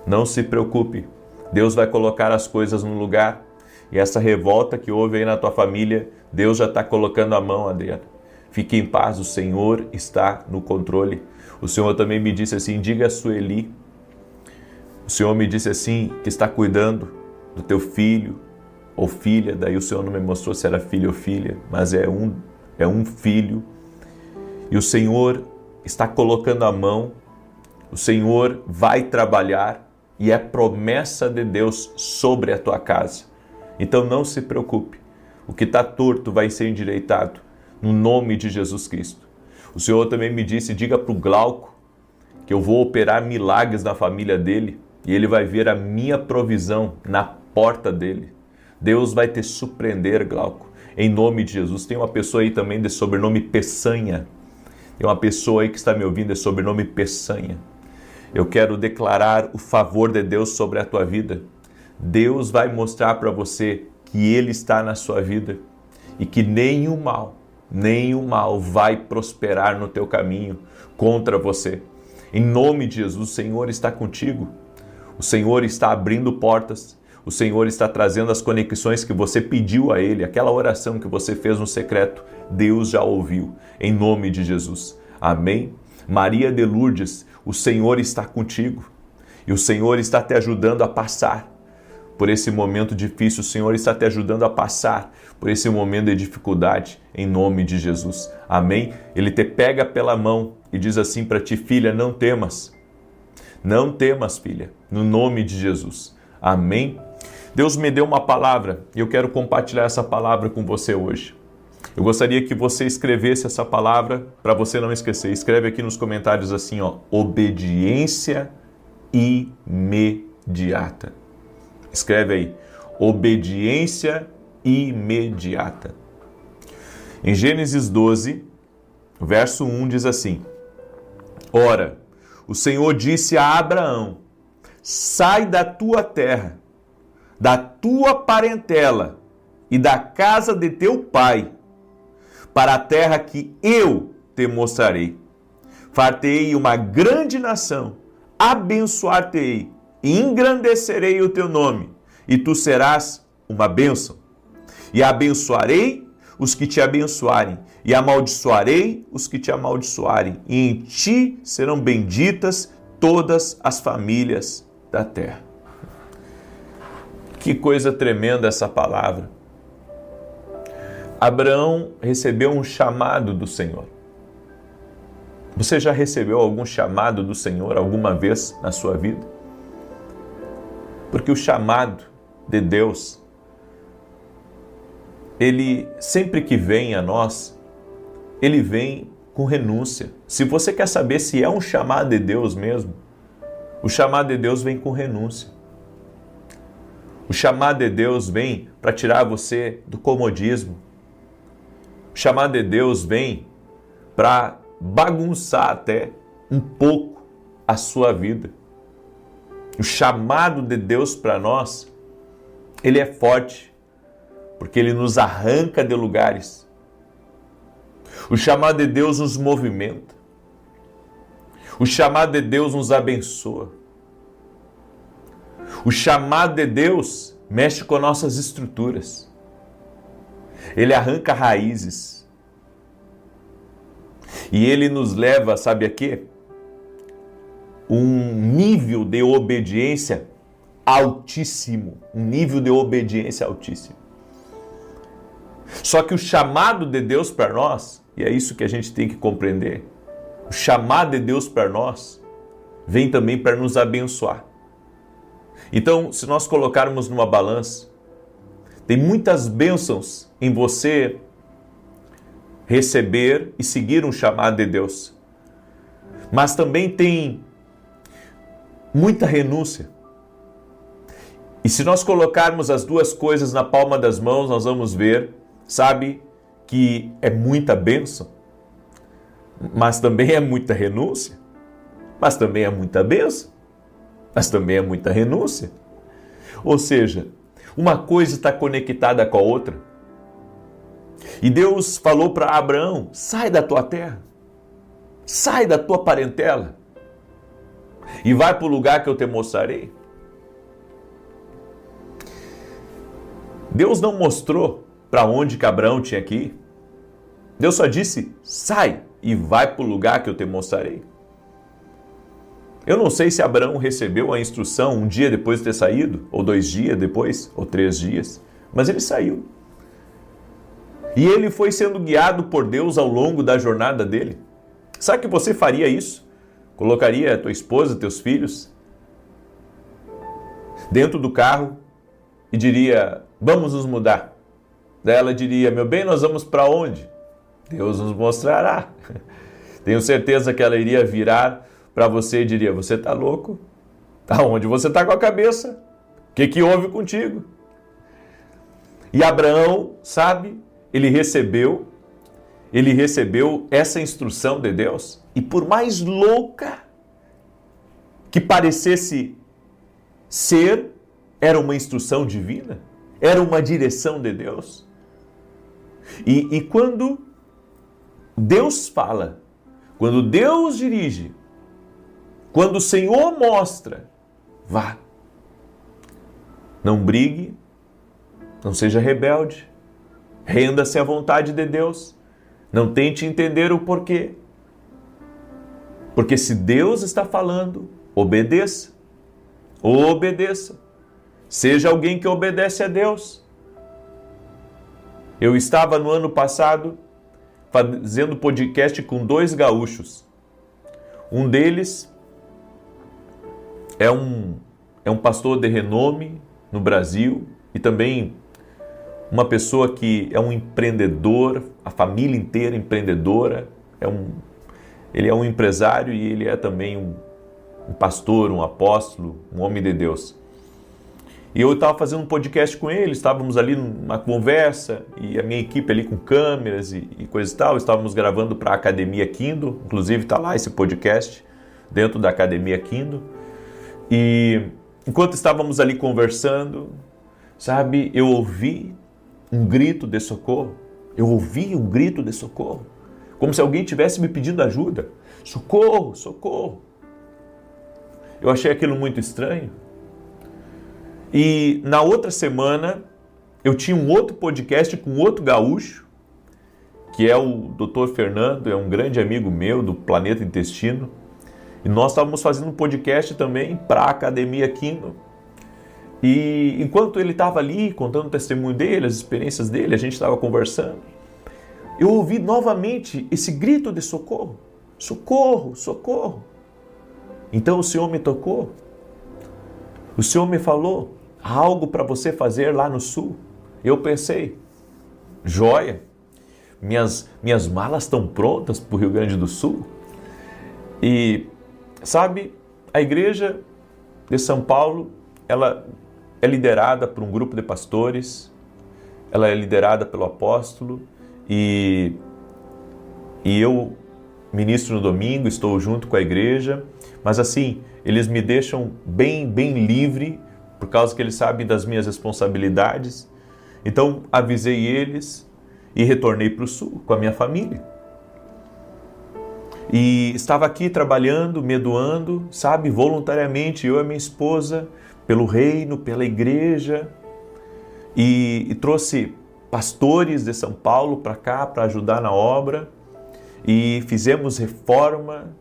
Não se preocupe, Deus vai colocar as coisas no lugar. E essa revolta que houve aí na tua família, Deus já está colocando a mão, Adriana. Fique em paz, o Senhor está no controle. O Senhor também me disse assim: diga a Sueli. O Senhor me disse assim, que está cuidando do teu filho ou filha. Daí o Senhor não me mostrou se era filho ou filha, mas é um filho. E o Senhor está colocando a mão. O Senhor vai trabalhar e é promessa de Deus sobre a tua casa. Então não se preocupe. O que está torto vai ser endireitado no nome de Jesus Cristo. O Senhor também me disse: diga para o Glauco que eu vou operar milagres na família dele e ele vai ver a minha provisão na porta dele. Deus vai te surpreender, Glauco, em nome de Jesus. Tem uma pessoa aí também de sobrenome Peçanha. Tem uma pessoa aí que está me ouvindo de sobrenome Peçanha. Eu quero declarar o favor de Deus sobre a tua vida. Deus vai mostrar para você que Ele está na sua vida e que nenhum mal vai prosperar no teu caminho contra você. Em nome de Jesus, o Senhor está contigo. O Senhor está abrindo portas. O Senhor está trazendo as conexões que você pediu a Ele. Aquela oração que você fez no secreto, Deus já ouviu. Em nome de Jesus. Amém? Maria de Lourdes, o Senhor está contigo. E o Senhor está te ajudando a passar por esse momento difícil. O Senhor está te ajudando a passar por esse momento de dificuldade, em nome de Jesus. Amém? Ele te pega pela mão e diz assim para ti: filha, não temas. Não temas, filha, no nome de Jesus. Amém? Deus me deu uma palavra e eu quero compartilhar essa palavra com você hoje. Eu gostaria que você escrevesse essa palavra para você não esquecer. Escreve aqui nos comentários assim, ó: obediência imediata. Escreve aí: obediência imediata. Em Gênesis 12, verso 1 diz assim: ora, o Senhor disse a Abraão: sai da tua terra, da tua parentela e da casa de teu pai, para a terra que eu te mostrarei. Far-te-ei uma grande nação, abençoar-te-ei e engrandecerei o teu nome, e tu serás uma bênção. E abençoarei os que te abençoarem, e amaldiçoarei os que te amaldiçoarem, e em ti serão benditas todas as famílias da terra. Que coisa tremenda essa palavra. Abraão recebeu um chamado do Senhor. Você já recebeu algum chamado do Senhor alguma vez na sua vida? Porque o chamado de Deus, ele sempre que vem a nós, ele vem com renúncia. Se você quer saber se é um chamado de Deus mesmo, o chamado de Deus vem com renúncia. O chamado de Deus vem para tirar você do comodismo. O chamado de Deus vem para bagunçar até um pouco a sua vida. O chamado de Deus para nós, ele é forte, porque ele nos arranca de lugares. O chamado de Deus nos movimenta. O chamado de Deus nos abençoa. O chamado de Deus mexe com nossas estruturas. Ele arranca raízes. E ele nos leva, sabe a quê? Um nível de obediência altíssimo. Um nível de obediência altíssimo. Só que o chamado de Deus para nós, e é isso que a gente tem que compreender, o chamado de Deus para nós vem também para nos abençoar. Então, se nós colocarmos numa balança, tem muitas bênçãos em você receber e seguir um chamado de Deus. Mas também tem muita renúncia. E se nós colocarmos as duas coisas na palma das mãos, nós vamos ver, sabe, que é muita bênção, mas também é muita renúncia, mas também é muita bênção, mas também é muita renúncia. Ou seja, uma coisa está conectada com a outra. E Deus falou para Abraão: sai da tua terra, sai da tua parentela e vai para o lugar que eu te mostrarei. Deus não mostrou para onde que Abraão tinha que ir. Deus só disse: sai e vai para o lugar que eu te mostrarei. Eu não sei se Abraão recebeu a instrução um dia depois de ter saído, ou 2 dias depois, ou 3 dias, mas ele saiu. E ele foi sendo guiado por Deus ao longo da jornada dele. Sabe que você faria isso? Colocaria a tua esposa, teus filhos dentro do carro e diria: vamos nos mudar. Daí ela diria: meu bem, nós vamos para onde? Deus nos mostrará. Tenho certeza que ela iria virar para você e diria: você está louco? Aonde você está com a cabeça? O que houve contigo? E Abraão, sabe, ele recebeu essa instrução de Deus, e por mais louca que parecesse ser, era uma instrução divina, era uma direção de Deus. E quando Deus fala, quando Deus dirige, quando o Senhor mostra, vá. Não brigue, não seja rebelde, renda-se à vontade de Deus, não tente entender o porquê. Porque se Deus está falando, obedeça. Obedeça. Seja alguém que obedece a Deus. Eu estava no ano passado fazendo podcast com 2 gaúchos. Um deles é um pastor de renome no Brasil e também uma pessoa que é um empreendedor, a família inteira empreendedora. Ele é um empresário e ele é também um pastor, um apóstolo, um homem de Deus. E eu estava fazendo um podcast com ele, estávamos ali numa conversa, e a minha equipe ali com câmeras e coisa e tal, estávamos gravando para a Academia Kindle, inclusive está lá esse podcast, dentro da Academia Kindle. E enquanto estávamos ali conversando, sabe, eu ouvi um grito de socorro. Eu ouvi um grito de socorro, como se alguém estivesse me pedindo ajuda. Socorro, socorro. Eu achei aquilo muito estranho. E na outra semana, eu tinha um outro podcast com outro gaúcho, que é o Dr. Fernando, é um grande amigo meu do Planeta Intestino. E nós estávamos fazendo um podcast também para a Academia Kindle. E enquanto ele estava ali, contando o testemunho dele, as experiências dele, a gente estava conversando, eu ouvi novamente esse grito de socorro. Socorro, socorro. Então o Senhor me tocou. O Senhor me falou, há algo para você fazer lá no sul. Eu pensei, joia, minhas malas estão prontas para o Rio Grande do Sul. E, sabe, a igreja de São Paulo, ela é liderada por um grupo de pastores, ela é liderada pelo apóstolo, e eu ministro no domingo, estou junto com a igreja, mas assim, eles me deixam bem livre, por causa que eles sabem das minhas responsabilidades. Então, avisei eles e retornei para o sul com a minha família. E estava aqui trabalhando, me doando, sabe, voluntariamente, eu e minha esposa, pelo reino, pela igreja, e trouxe pastores de São Paulo para cá para ajudar na obra, e fizemos reforma,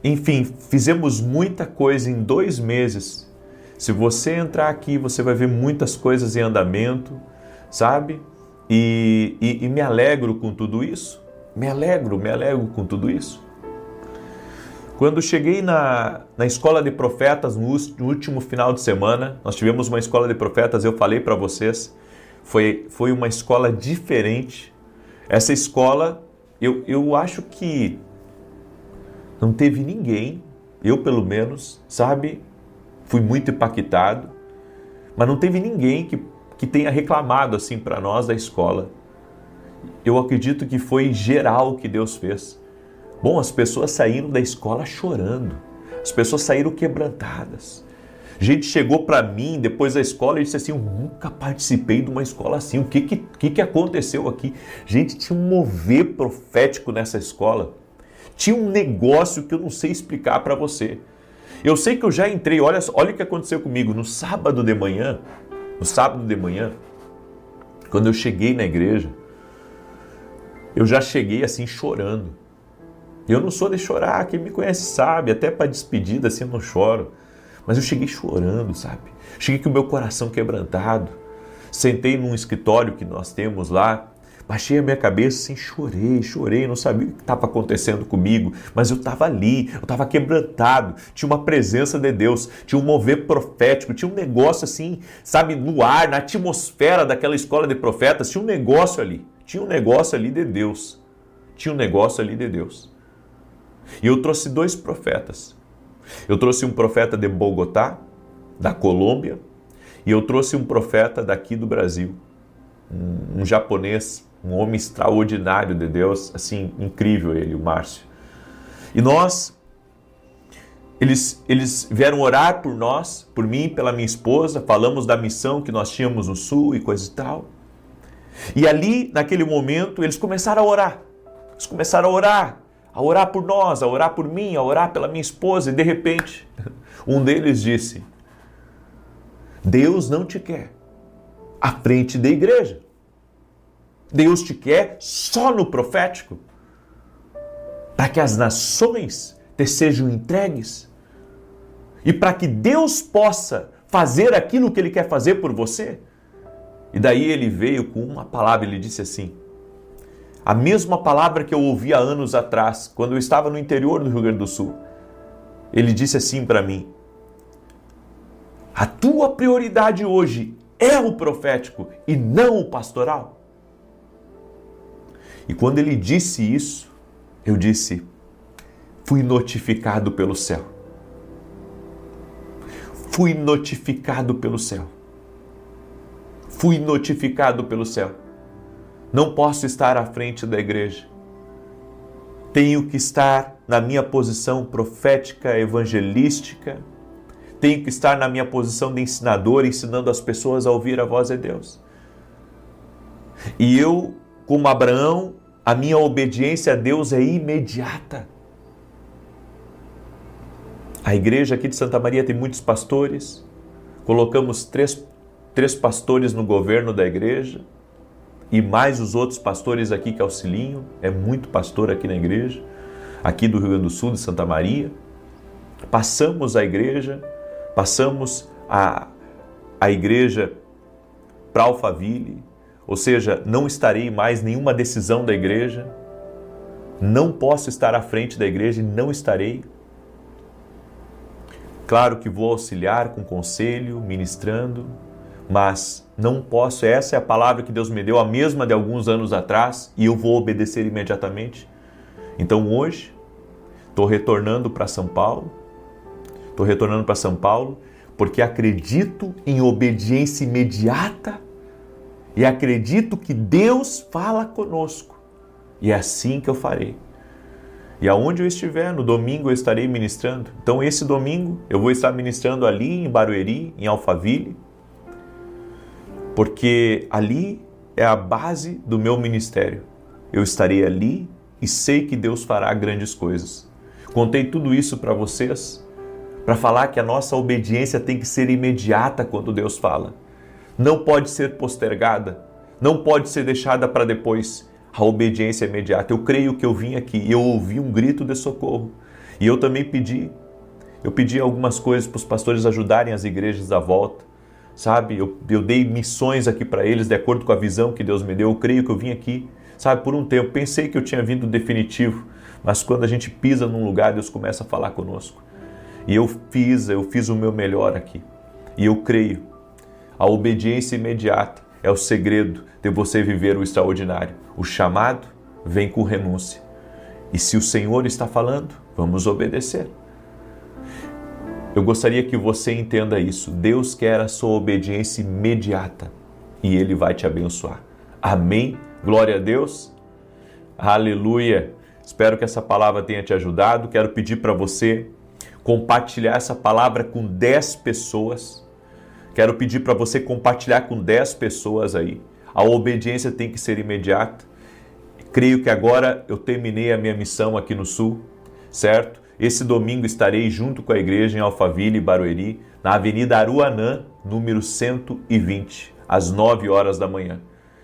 enfim, fizemos muita coisa em 2 meses. Se você entrar aqui, você vai ver muitas coisas em andamento, sabe? E me alegro com tudo isso, me alegro com tudo isso. Quando cheguei na escola de profetas no último final de semana, nós tivemos uma escola de profetas, eu falei para vocês, foi uma escola diferente. Essa escola, eu acho que não teve ninguém, eu pelo menos, sabe, fui muito impactado, mas não teve ninguém que tenha reclamado assim para nós da escola. Eu acredito que foi geral que Deus fez. Bom, as pessoas saíram da escola chorando, as pessoas saíram quebrantadas. Gente chegou para mim depois da escola e disse assim, eu nunca participei de uma escola assim, o que aconteceu aqui? Gente, tinha um mover profético nessa escola, tinha um negócio que eu não sei explicar para você. Eu sei que eu já entrei, olha o que aconteceu comigo, no sábado de manhã, quando eu cheguei na igreja, eu já cheguei assim chorando. Eu não sou de chorar, quem me conhece sabe, até para despedida assim eu não choro. Mas eu cheguei chorando, sabe? Cheguei com o meu coração quebrantado. Sentei num escritório que nós temos lá, baixei a minha cabeça assim, chorei, não sabia o que estava acontecendo comigo, mas eu estava ali, eu estava quebrantado, tinha uma presença de Deus, tinha um mover profético, tinha um negócio assim, sabe, no ar, na atmosfera daquela escola de profetas, tinha um negócio ali de Deus, E eu trouxe 2 profetas. Eu trouxe um profeta de Bogotá, da Colômbia, e eu trouxe um profeta daqui do Brasil, um japonês, um homem extraordinário de Deus, assim, incrível ele, o Márcio. E eles vieram orar por nós, por mim e pela minha esposa, falamos da missão que nós tínhamos no Sul e coisa e tal. E ali, naquele momento, eles começaram a orar. A orar por nós, a orar por mim, a orar pela minha esposa. E de repente, um deles disse, Deus não te quer à frente da igreja. Deus te quer só no profético, para que as nações te sejam entregues. E para que Deus possa fazer aquilo que Ele quer fazer por você. E daí ele veio com uma palavra, ele disse assim, a mesma palavra que eu ouvi há anos atrás, quando eu estava no interior do Rio Grande do Sul. Ele disse assim para mim, a tua prioridade hoje é o profético e não o pastoral. E quando ele disse isso, eu disse, fui notificado pelo céu. Fui notificado pelo céu. Fui notificado pelo céu. Não posso estar à frente da igreja. Tenho que estar na minha posição profética, evangelística. Tenho que estar na minha posição de ensinador, ensinando as pessoas a ouvir a voz de Deus. E eu, como Abraão, a minha obediência a Deus é imediata. A igreja aqui de Santa Maria tem muitos pastores. Colocamos três pastores no governo da igreja e mais os outros pastores aqui que auxiliam. É muito pastor aqui na igreja, aqui do Rio Grande do Sul, de Santa Maria. Passamos a igreja, passamos a igreja para Alphaville, ou seja, não estarei mais em nenhuma decisão da igreja, não posso estar à frente da igreja e não estarei. Claro que vou auxiliar com conselho, ministrando, mas não posso, essa é a palavra que Deus me deu, a mesma de alguns anos atrás, e eu vou obedecer imediatamente. Então hoje, estou retornando para São Paulo, porque acredito em obediência imediata e acredito que Deus fala conosco, e é assim que eu farei. E aonde eu estiver, no domingo eu estarei ministrando. Então esse domingo eu vou estar ministrando ali em Barueri, em Alphaville, porque ali é a base do meu ministério. Eu estarei ali e sei que Deus fará grandes coisas. Contei tudo isso para vocês, para falar que a nossa obediência tem que ser imediata quando Deus fala. Não pode ser postergada, não pode ser deixada para depois. A obediência é imediata. Eu creio que eu vim aqui e eu ouvi um grito de socorro. E eu também pedi algumas coisas para os pastores ajudarem as igrejas à volta. Sabe, eu dei missões aqui para eles de acordo com a visão que Deus me deu. Eu creio que eu vim aqui, sabe, por um tempo. Pensei que eu tinha vindo definitivo, mas quando a gente pisa num lugar, Deus começa a falar conosco. E eu fiz o meu melhor aqui. E eu creio, a obediência imediata é o segredo de você viver o extraordinário. O chamado vem com renúncia. E se o Senhor está falando, vamos obedecer. Eu gostaria que você entenda isso. Deus quer a sua obediência imediata e Ele vai te abençoar. Amém? Glória a Deus. Aleluia. Espero que essa palavra tenha te ajudado. Quero pedir para você compartilhar essa palavra com 10 pessoas. Quero pedir para você compartilhar com 10 pessoas aí. A obediência tem que ser imediata. Creio que agora eu terminei a minha missão aqui no Sul, certo? Esse domingo estarei junto com a igreja em Alphaville e Barueri, na Avenida Aruanã, número 120, às 9 horas da manhã.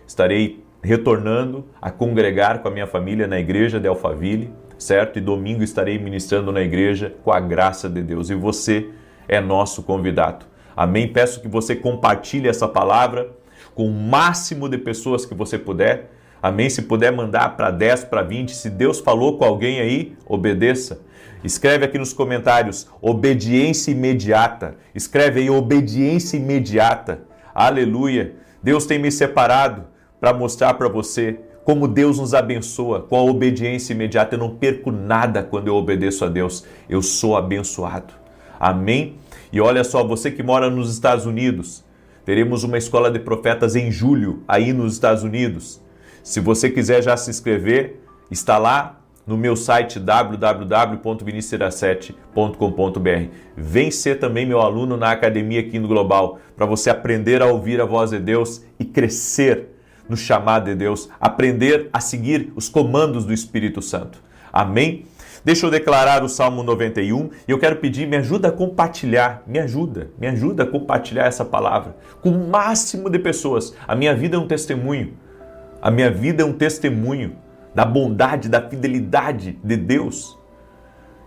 Estarei retornando a congregar com a minha família na igreja de Alphaville, certo? E domingo estarei ministrando na igreja com a graça de Deus. E você é nosso convidado. Amém? Peço que você compartilhe essa palavra com o máximo de pessoas que você puder. Amém? Se puder mandar para 10, para 20, se Deus falou com alguém aí, obedeça. Escreve aqui nos comentários, obediência imediata. Escreve aí, obediência imediata. Aleluia. Deus tem me separado para mostrar para você como Deus nos abençoa com a obediência imediata. Eu não perco nada quando eu obedeço a Deus. Eu sou abençoado. Amém? E olha só, você que mora nos Estados Unidos, teremos uma escola de profetas em julho, aí nos Estados Unidos. Se você quiser já se inscrever, está lá no meu site www.vinicius17.com.br. Vem ser também meu aluno na Academia aqui no Global, para você aprender a ouvir a voz de Deus e crescer no chamado de Deus, aprender a seguir os comandos do Espírito Santo. Amém? Deixa eu declarar o Salmo 91 e eu quero pedir, me ajuda a compartilhar, me ajuda a compartilhar essa palavra com o máximo de pessoas. A minha vida é um testemunho. A minha vida é um testemunho da bondade, da fidelidade de Deus.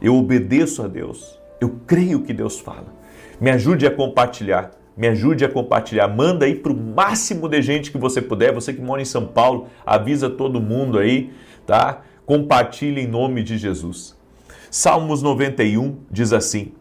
Eu obedeço a Deus. Eu creio que Deus fala. Me ajude a compartilhar. Me ajude a compartilhar. Manda aí para o máximo de gente que você puder. Você que mora em São Paulo, avisa todo mundo aí, tá? Compartilhe em nome de Jesus. Salmos 91 diz assim: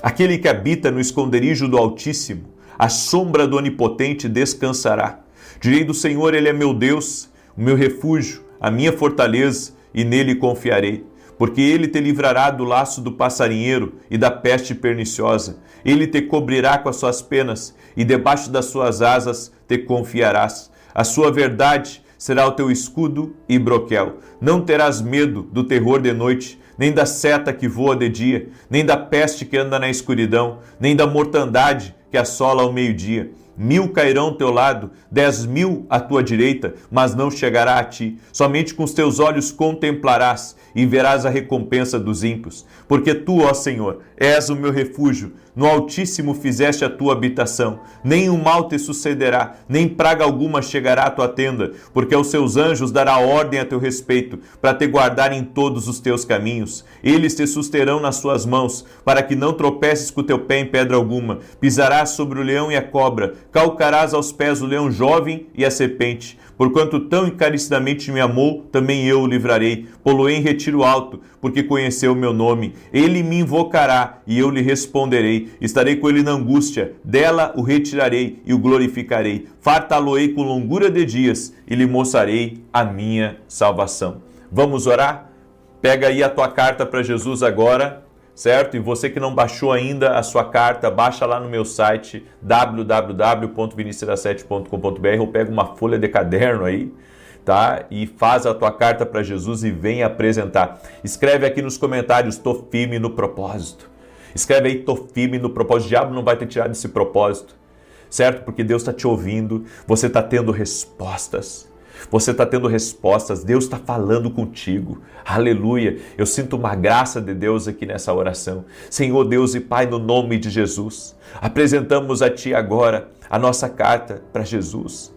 aquele que habita no esconderijo do Altíssimo, à sombra do Onipotente descansará. Direi do Senhor, Ele é meu Deus, o meu refúgio, a minha fortaleza, e nele confiarei. Porque Ele te livrará do laço do passarinheiro e da peste perniciosa. Ele te cobrirá com as suas penas, e debaixo das suas asas te confiarás. A sua verdade será o teu escudo e broquel. Não terás medo do terror de noite, nem da seta que voa de dia, nem da peste que anda na escuridão, nem da mortandade que assola ao meio-dia. 1000 cairão ao teu lado, 10.000 à tua direita, mas não chegará a ti. Somente com os teus olhos contemplarás e verás a recompensa dos ímpios. Porque tu, ó Senhor, és o meu refúgio, no Altíssimo fizeste a tua habitação. Nenhum mal te sucederá, nem praga alguma chegará à tua tenda, porque aos seus anjos dará ordem a teu respeito, para te guardar em todos os teus caminhos. Eles te susterão nas suas mãos, para que não tropeces com o teu pé em pedra alguma. Pisarás sobre o leão e a cobra, calcarás aos pés o leão jovem e a serpente. Porquanto tão encarecidamente me amou, também eu o livrarei. Pô-lo-ei em retiro alto, porque conheceu o meu nome. Ele me invocará, e eu lhe responderei. Estarei com ele na angústia, dela o retirarei e o glorificarei. Fartá-lo-ei com longura de dias, e lhe mostrarei a minha salvação. Vamos orar? Pega aí a tua carta para Jesus agora, certo? E você que não baixou ainda a sua carta, baixa lá no meu site www.vinicius7.com.br ou pega uma folha de caderno aí, tá? E faz a tua carta para Jesus e vem apresentar. Escreve aqui nos comentários, tô firme no propósito. Escreve aí, tô firme no propósito. O diabo não vai te tirar desse propósito, certo? Porque Deus está te ouvindo, você está tendo respostas. Você está tendo respostas, Deus está falando contigo, aleluia. Eu sinto uma graça de Deus aqui nessa oração. Senhor Deus e Pai, no nome de Jesus, apresentamos a Ti agora a nossa carta para Jesus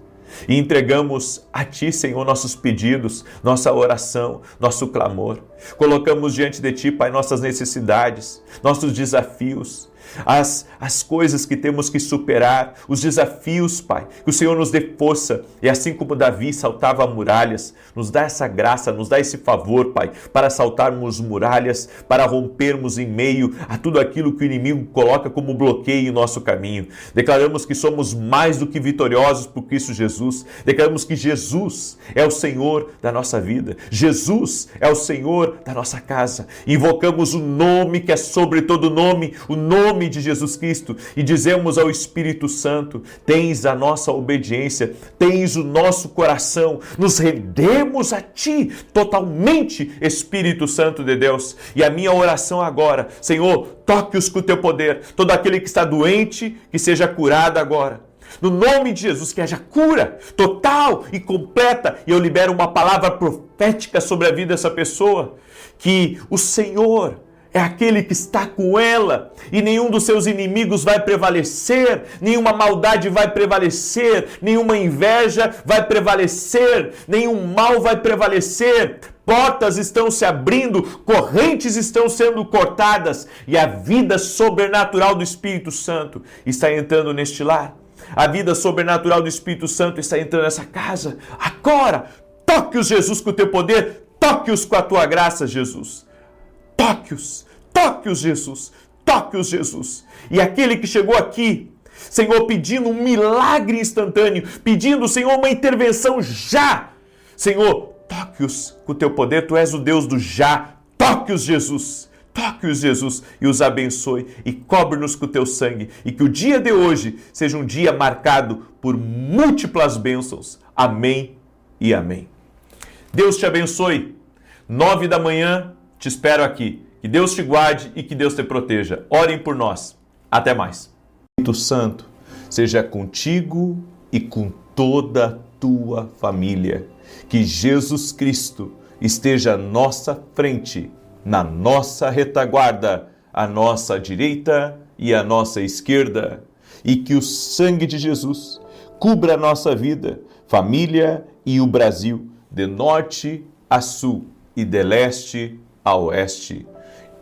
e entregamos a Ti, Senhor, nossos pedidos, nossa oração, nosso clamor. Colocamos diante de Ti, Pai, nossas necessidades, nossos desafios, as coisas que temos que superar, os desafios, Pai, que o Senhor nos dê força, e assim como Davi saltava muralhas, nos dá essa graça, nos dá esse favor, Pai, para saltarmos muralhas, para rompermos em meio a tudo aquilo que o inimigo coloca como bloqueio em nosso caminho. Declaramos que somos mais do que vitoriosos por Cristo Jesus, declaramos que Jesus é o Senhor da nossa vida, Jesus é o Senhor da nossa casa, invocamos o nome que é sobre todo nome, o nome de Jesus Cristo, e dizemos ao Espírito Santo, tens a nossa obediência, tens o nosso coração, nos rendemos a Ti totalmente, Espírito Santo de Deus. E a minha oração agora, Senhor, toque-os com o Teu poder, todo aquele que está doente, que seja curado agora. No nome de Jesus, que haja cura total e completa, e eu libero uma palavra profética sobre a vida dessa pessoa, que o Senhor é aquele que está com ela, e nenhum dos seus inimigos vai prevalecer, nenhuma maldade vai prevalecer, nenhuma inveja vai prevalecer, nenhum mal vai prevalecer. Portas estão se abrindo, correntes estão sendo cortadas, e a vida sobrenatural do Espírito Santo está entrando neste lar. A vida sobrenatural do Espírito Santo está entrando nessa casa. Agora, toque-os, Jesus, com o Teu poder, toque-os com a Tua graça, Jesus. Toque-os, Jesus, toque-os, Jesus. E aquele que chegou aqui, Senhor, pedindo um milagre instantâneo, pedindo, Senhor, uma intervenção já. Senhor, toque-os com o Teu poder, Tu és o Deus do já. Toque-os, Jesus. Toque-os, Jesus, e os abençoe e cobre-nos com o Teu sangue. E que o dia de hoje seja um dia marcado por múltiplas bênçãos. Amém e amém. Deus te abençoe. 9 da manhã, te espero aqui. Que Deus te guarde e que Deus te proteja. Orem por nós. Até mais. Espírito Santo, seja contigo e com toda a tua família. Que Jesus Cristo esteja à nossa frente, na nossa retaguarda, à nossa direita e à nossa esquerda. E que o sangue de Jesus cubra a nossa vida, família e o Brasil, de norte a sul e de leste a oeste.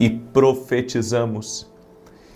E profetizamos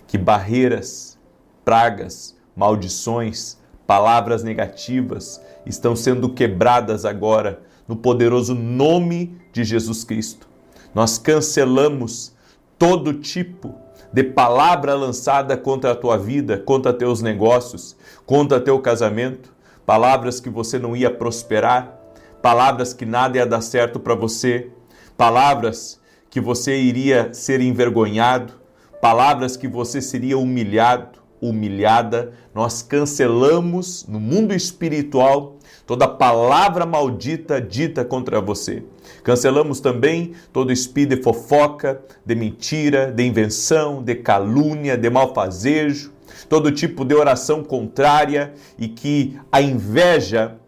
que barreiras, pragas, maldições, palavras negativas estão sendo quebradas agora no poderoso nome de Jesus Cristo. Nós cancelamos todo tipo de palavra lançada contra a tua vida, contra teus negócios, contra teu casamento, palavras que você não ia prosperar, palavras que nada ia dar certo para você, palavras que você iria ser envergonhado, palavras que você seria humilhado, humilhada. Nós cancelamos no mundo espiritual toda palavra maldita dita contra você. Cancelamos também todo espírito de fofoca, de mentira, de invenção, de calúnia, de malfazejo, todo tipo de oração contrária e que a inveja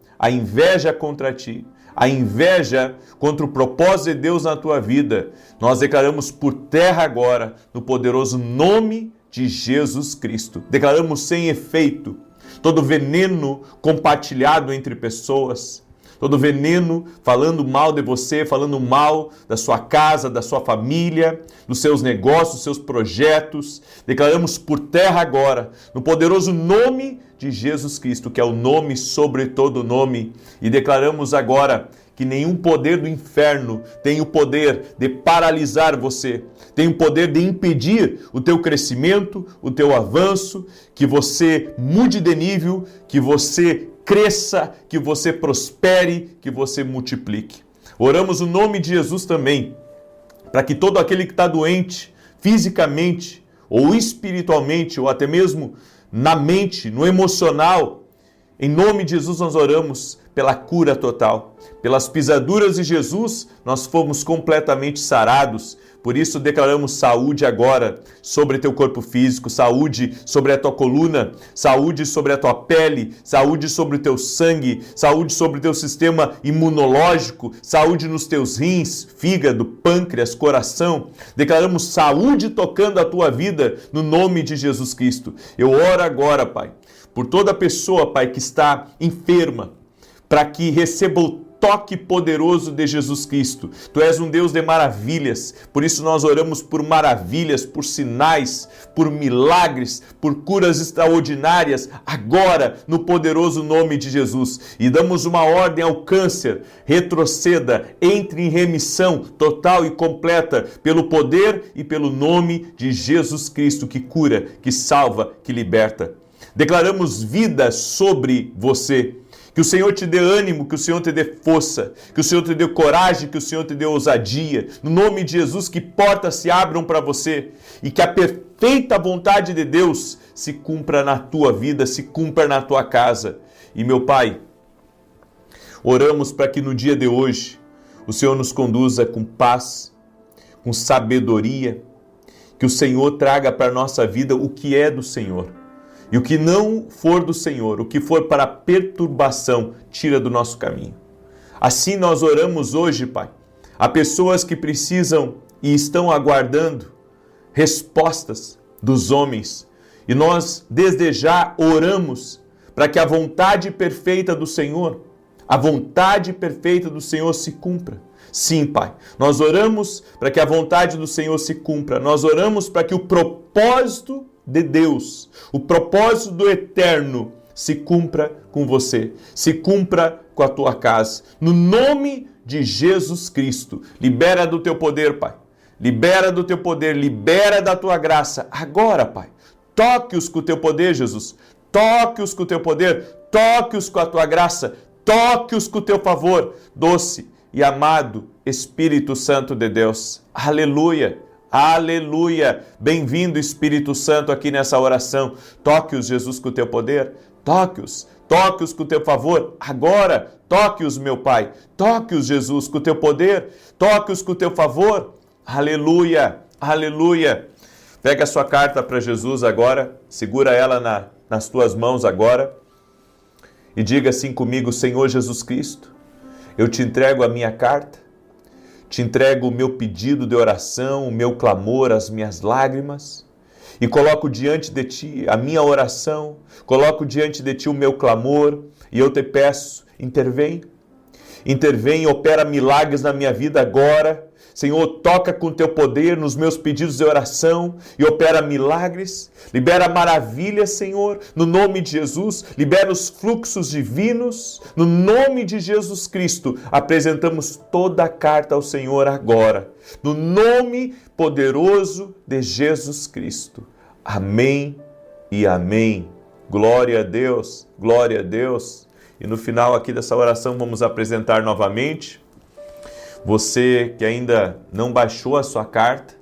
contra ti, a inveja contra o propósito de Deus na tua vida, nós declaramos por terra agora, no poderoso nome de Jesus Cristo. Declaramos sem efeito todo veneno compartilhado entre pessoas, todo veneno falando mal de você, falando mal da sua casa, da sua família, dos seus negócios, dos seus projetos. Declaramos por terra agora, no poderoso nome de Jesus Cristo, que é o nome sobre todo nome, e declaramos agora que nenhum poder do inferno tem o poder de paralisar você, tem o poder de impedir o teu crescimento, o teu avanço, que você mude de nível, que você cresça, que você prospere, que você multiplique. Oramos o nome de Jesus também, para que todo aquele que está doente, fisicamente, ou espiritualmente, ou até mesmo na mente, no emocional, em nome de Jesus nós oramos pela cura total. Pelas pisaduras de Jesus, nós fomos completamente sarados. Por isso declaramos saúde agora sobre teu corpo físico, saúde sobre a tua coluna, saúde sobre a tua pele, saúde sobre o teu sangue, saúde sobre o teu sistema imunológico, saúde nos teus rins, fígado, pâncreas, coração. Declaramos saúde tocando a tua vida no nome de Jesus Cristo. Eu oro agora, Pai, por toda pessoa, Pai, que está enferma, para que receba o toque poderoso de Jesus Cristo. Tu és um Deus de maravilhas, por isso nós oramos por maravilhas, por sinais, por milagres, por curas extraordinárias, agora, no poderoso nome de Jesus. E damos uma ordem ao câncer: retroceda, entre em remissão total e completa, pelo poder e pelo nome de Jesus Cristo, que cura, que salva, que liberta. Declaramos vida sobre você. Que o Senhor te dê ânimo, que o Senhor te dê força, que o Senhor te dê coragem, que o Senhor te dê ousadia. No nome de Jesus, que portas se abram para você e que a perfeita vontade de Deus se cumpra na tua vida, se cumpra na tua casa. E meu Pai, oramos para que no dia de hoje o Senhor nos conduza com paz, com sabedoria, que o Senhor traga para a nossa vida o que é do Senhor. E o que não for do Senhor, o que for para perturbação, tira do nosso caminho. Assim nós oramos hoje, Pai, a pessoas que precisam e estão aguardando respostas dos homens. E nós, desde já, oramos para que a vontade perfeita do Senhor, a vontade perfeita do Senhor se cumpra. Sim, Pai, nós oramos para que a vontade do Senhor se cumpra. Nós oramos para que o propósito de Deus, o propósito do eterno se cumpra com você, se cumpra com a tua casa. No nome de Jesus Cristo, libera do teu poder, Pai. Libera do teu poder, libera da tua graça. Agora, Pai, toque-os com o teu poder, Jesus. Toque-os com o teu poder, toque-os com a tua graça, toque-os com o teu favor, doce e amado Espírito Santo de Deus. Aleluia. Aleluia! Bem-vindo, Espírito Santo, aqui nessa oração. Toque-os, Jesus, com o teu poder. Toque-os com o teu favor. Agora, toque-os, meu Pai. Toque-os, Jesus, com o teu poder. Toque-os com o teu favor. Aleluia! Aleluia! Pega a sua carta para Jesus agora. Segura ela nas tuas mãos agora. E diga assim comigo: Senhor Jesus Cristo, eu te entrego a minha carta. Te entrego o meu pedido de oração, o meu clamor, as minhas lágrimas, e coloco diante de ti a minha oração, coloco diante de ti o meu clamor, e eu te peço, intervém. intervém e opera milagres na minha vida agora. Senhor, toca com teu poder nos meus pedidos de oração e opera milagres. Libera maravilhas, Senhor, no nome de Jesus. Libera os fluxos divinos. No nome de Jesus Cristo, apresentamos toda a carta ao Senhor agora. No nome poderoso de Jesus Cristo. Amém e amém. Glória a Deus, glória a Deus. E no final aqui dessa oração vamos apresentar novamente. Você que ainda não baixou a sua carta,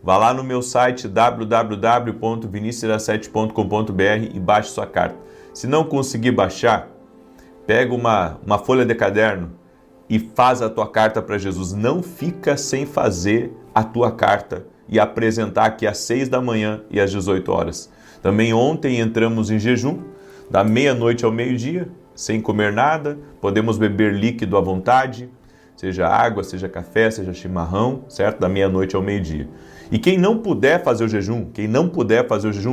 vá lá no meu site www.vinicius17.com.br e baixe sua carta. Se não conseguir baixar, pega uma folha de caderno e faz a tua carta para Jesus. Não fica sem fazer a tua carta e apresentar aqui às 6 da manhã e às 18 horas. Também ontem entramos em jejum, da meia-noite ao meio-dia, sem comer nada, podemos beber líquido à vontade, seja água, seja café, seja chimarrão, certo? Da meia-noite ao meio-dia. E quem não puder fazer o jejum,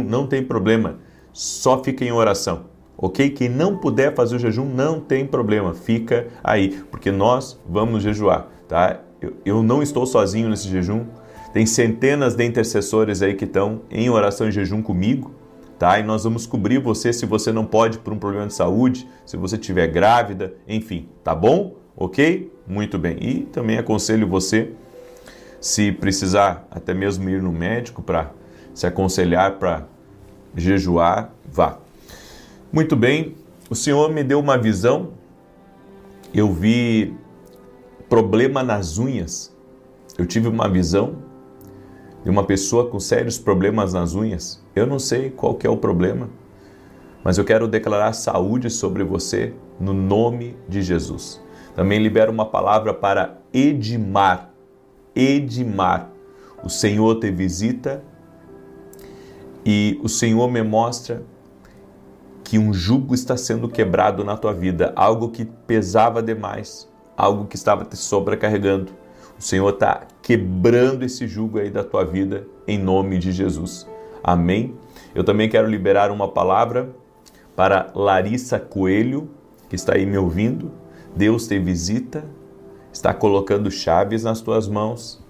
não tem problema, só fica em oração, ok? Quem não puder fazer o jejum, não tem problema, fica aí, porque nós vamos jejuar, tá? Eu não estou sozinho nesse jejum, tem centenas de intercessores aí que estão em oração e jejum comigo, tá? E nós vamos cobrir você se você não pode por um problema de saúde, se você estiver grávida, enfim, tá bom? Ok? Muito bem. E também aconselho você, se precisar até mesmo ir no médico para se aconselhar para jejuar, vá. Muito bem. O Senhor me deu uma visão. Eu vi problema nas unhas. Eu tive uma visão de uma pessoa com sérios problemas nas unhas. Eu não sei qual que é o problema, mas eu quero declarar saúde sobre você no nome de Jesus. Também libero uma palavra para Edmar. Edmar, o Senhor te visita e o Senhor me mostra que um jugo está sendo quebrado na tua vida, algo que pesava demais, algo que estava te sobrecarregando. O Senhor está quebrando esse jugo aí da tua vida em nome de Jesus. Amém? Eu também quero liberar uma palavra para Larissa Coelho, que está aí me ouvindo. Deus te visita, está colocando chaves nas tuas mãos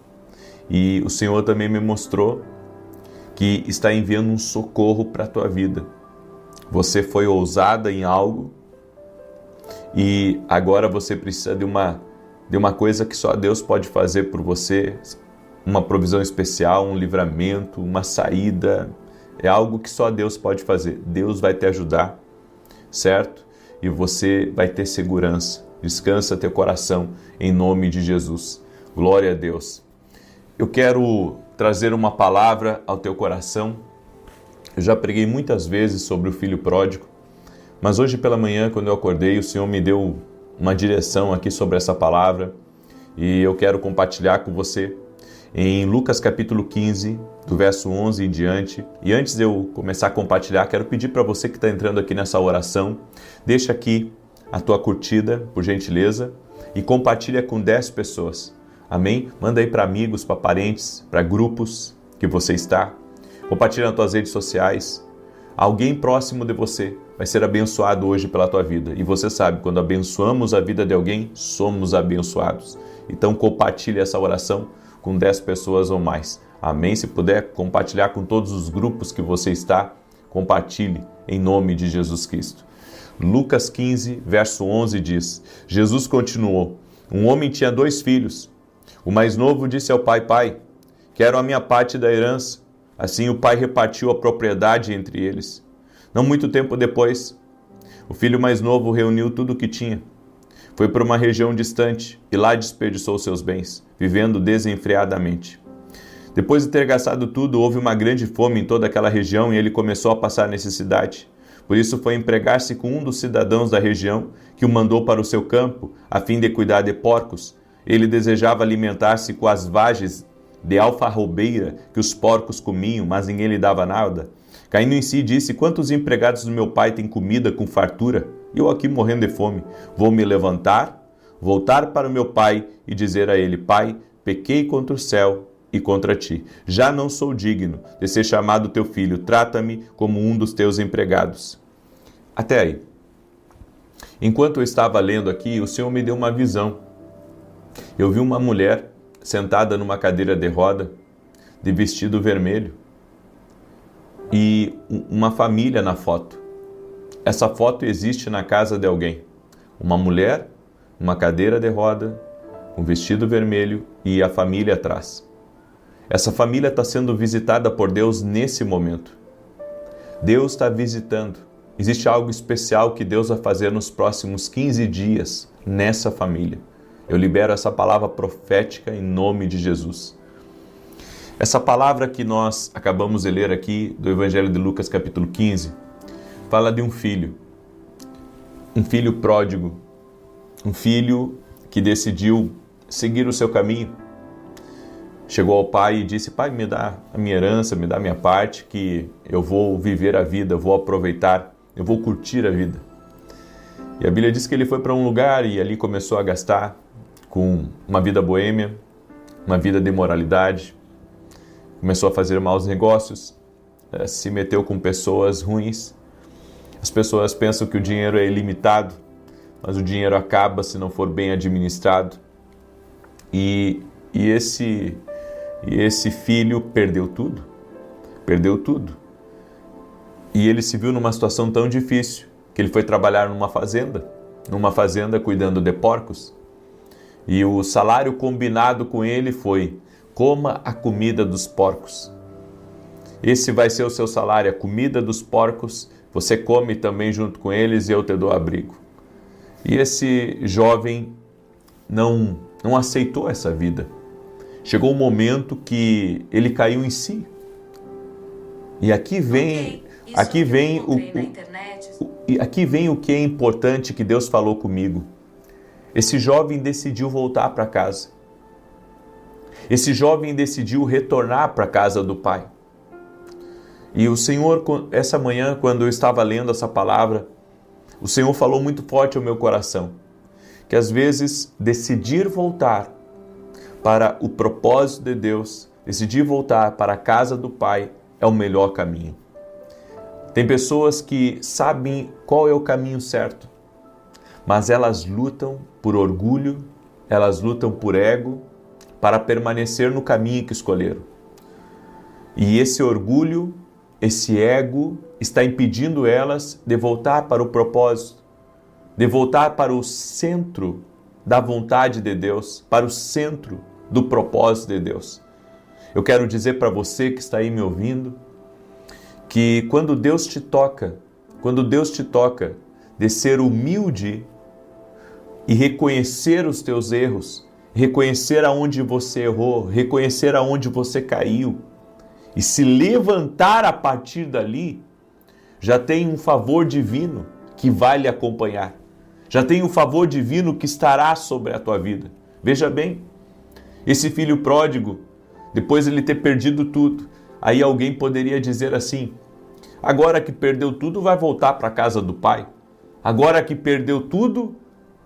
e o Senhor também me mostrou que está enviando um socorro para a tua vida. Você foi ousada em algo e agora você precisa de uma coisa que só Deus pode fazer por você, uma provisão especial, um livramento, uma saída. É algo que só Deus pode fazer. Deus vai te ajudar, certo? E você vai ter segurança. Descansa teu coração em nome de Jesus. Glória a Deus. Eu quero trazer uma palavra ao teu coração. Eu já preguei muitas vezes sobre o filho pródigo, mas hoje pela manhã, quando eu acordei, o Senhor me deu uma direção aqui sobre essa palavra e eu quero compartilhar com você em Lucas capítulo 15, do verso 11 em diante. E antes de eu começar a compartilhar, quero pedir para você que está entrando aqui nessa oração, deixa aqui a tua curtida, por gentileza, e compartilha com 10 pessoas. Amém? Manda aí para amigos, para parentes, para grupos que você está. Compartilha nas tuas redes sociais. Alguém próximo de você vai ser abençoado hoje pela tua vida. E você sabe, quando abençoamos a vida de alguém, somos abençoados. Então compartilhe essa oração com 10 pessoas ou mais. Amém? Se puder compartilhar com todos os grupos que você está, compartilhe em nome de Jesus Cristo. Lucas 15, verso 11 diz: Jesus continuou, um homem tinha 2 filhos. O mais novo disse ao pai: Pai, quero a minha parte da herança. Assim o pai repartiu a propriedade entre eles. Não muito tempo depois, o filho mais novo reuniu tudo o que tinha. Foi para uma região distante e lá desperdiçou seus bens, vivendo desenfreadamente. Depois de ter gastado tudo, houve uma grande fome em toda aquela região e ele começou a passar necessidade. Por isso foi empregar-se com um dos cidadãos da região, que o mandou para o seu campo, a fim de cuidar de porcos. Ele desejava alimentar-se com as vagens de alfarrobeira que os porcos comiam, mas ninguém lhe dava nada. Caindo em si, disse: Quantos empregados do meu pai têm comida com fartura? E eu aqui morrendo de fome. Vou me levantar, voltar para o meu pai e dizer a ele: Pai, pequei contra o céu e contra ti. Já não sou digno de ser chamado teu filho. Trata-me como um dos teus empregados. Até aí. Enquanto eu estava lendo aqui, o Senhor me deu uma visão. Eu vi uma mulher sentada numa cadeira de roda, de vestido vermelho, e uma família na foto. Essa foto existe na casa de alguém. Uma mulher, uma cadeira de roda, um vestido vermelho e a família atrás. Essa família está sendo visitada por Deus nesse momento. Deus está visitando. Existe algo especial que Deus vai fazer nos próximos 15 dias nessa família. Eu libero essa palavra profética em nome de Jesus. Essa palavra que nós acabamos de ler aqui do Evangelho de Lucas, capítulo 15, fala de um filho pródigo, um filho que decidiu seguir o seu caminho. Chegou ao pai e disse: pai, me dá a minha herança, me dá a minha parte, que eu vou viver a vida, eu vou aproveitar, eu vou curtir a vida. E a Bíblia diz que ele foi para um lugar e ali começou a gastar com uma vida boêmia, uma vida de imoralidade, começou a fazer maus negócios, se meteu com pessoas ruins. As pessoas pensam que o dinheiro é ilimitado, mas o dinheiro acaba se não for bem administrado. E esse filho perdeu tudo. E ele se viu numa situação tão difícil que ele foi trabalhar numa fazenda cuidando de porcos. E o salário combinado com ele foi: coma a comida dos porcos. Esse vai ser o seu salário, a comida dos porcos. Você come também junto com eles e eu te dou abrigo. E esse jovem não aceitou essa vida. Chegou um momento que ele caiu em si. E aqui vem o que é importante que Deus falou comigo. Esse jovem decidiu voltar para casa. Esse jovem decidiu retornar para a casa do pai. E o Senhor, essa manhã, quando eu estava lendo essa palavra, o Senhor falou muito forte ao meu coração, que às vezes decidir voltar para o propósito de Deus, decidir voltar para a casa do Pai é o melhor caminho. Tem pessoas que sabem qual é o caminho certo, mas elas lutam por orgulho, elas lutam por ego, para permanecer no caminho que escolheram. E esse orgulho, esse ego, está impedindo elas de voltar para o propósito, de voltar para o centro da vontade de Deus, para o centro do propósito de Deus. Eu quero dizer para você que está aí me ouvindo, que quando Deus te toca de ser humilde e reconhecer os teus erros, reconhecer aonde você errou, reconhecer aonde você caiu e se levantar a partir dali, já tem um favor divino que vai lhe acompanhar. Já tem um favor divino que estará sobre a tua vida. Veja bem, esse filho pródigo, depois de ele ter perdido tudo, aí alguém poderia dizer assim: agora que perdeu tudo, vai voltar para a casa do pai. Agora que perdeu tudo,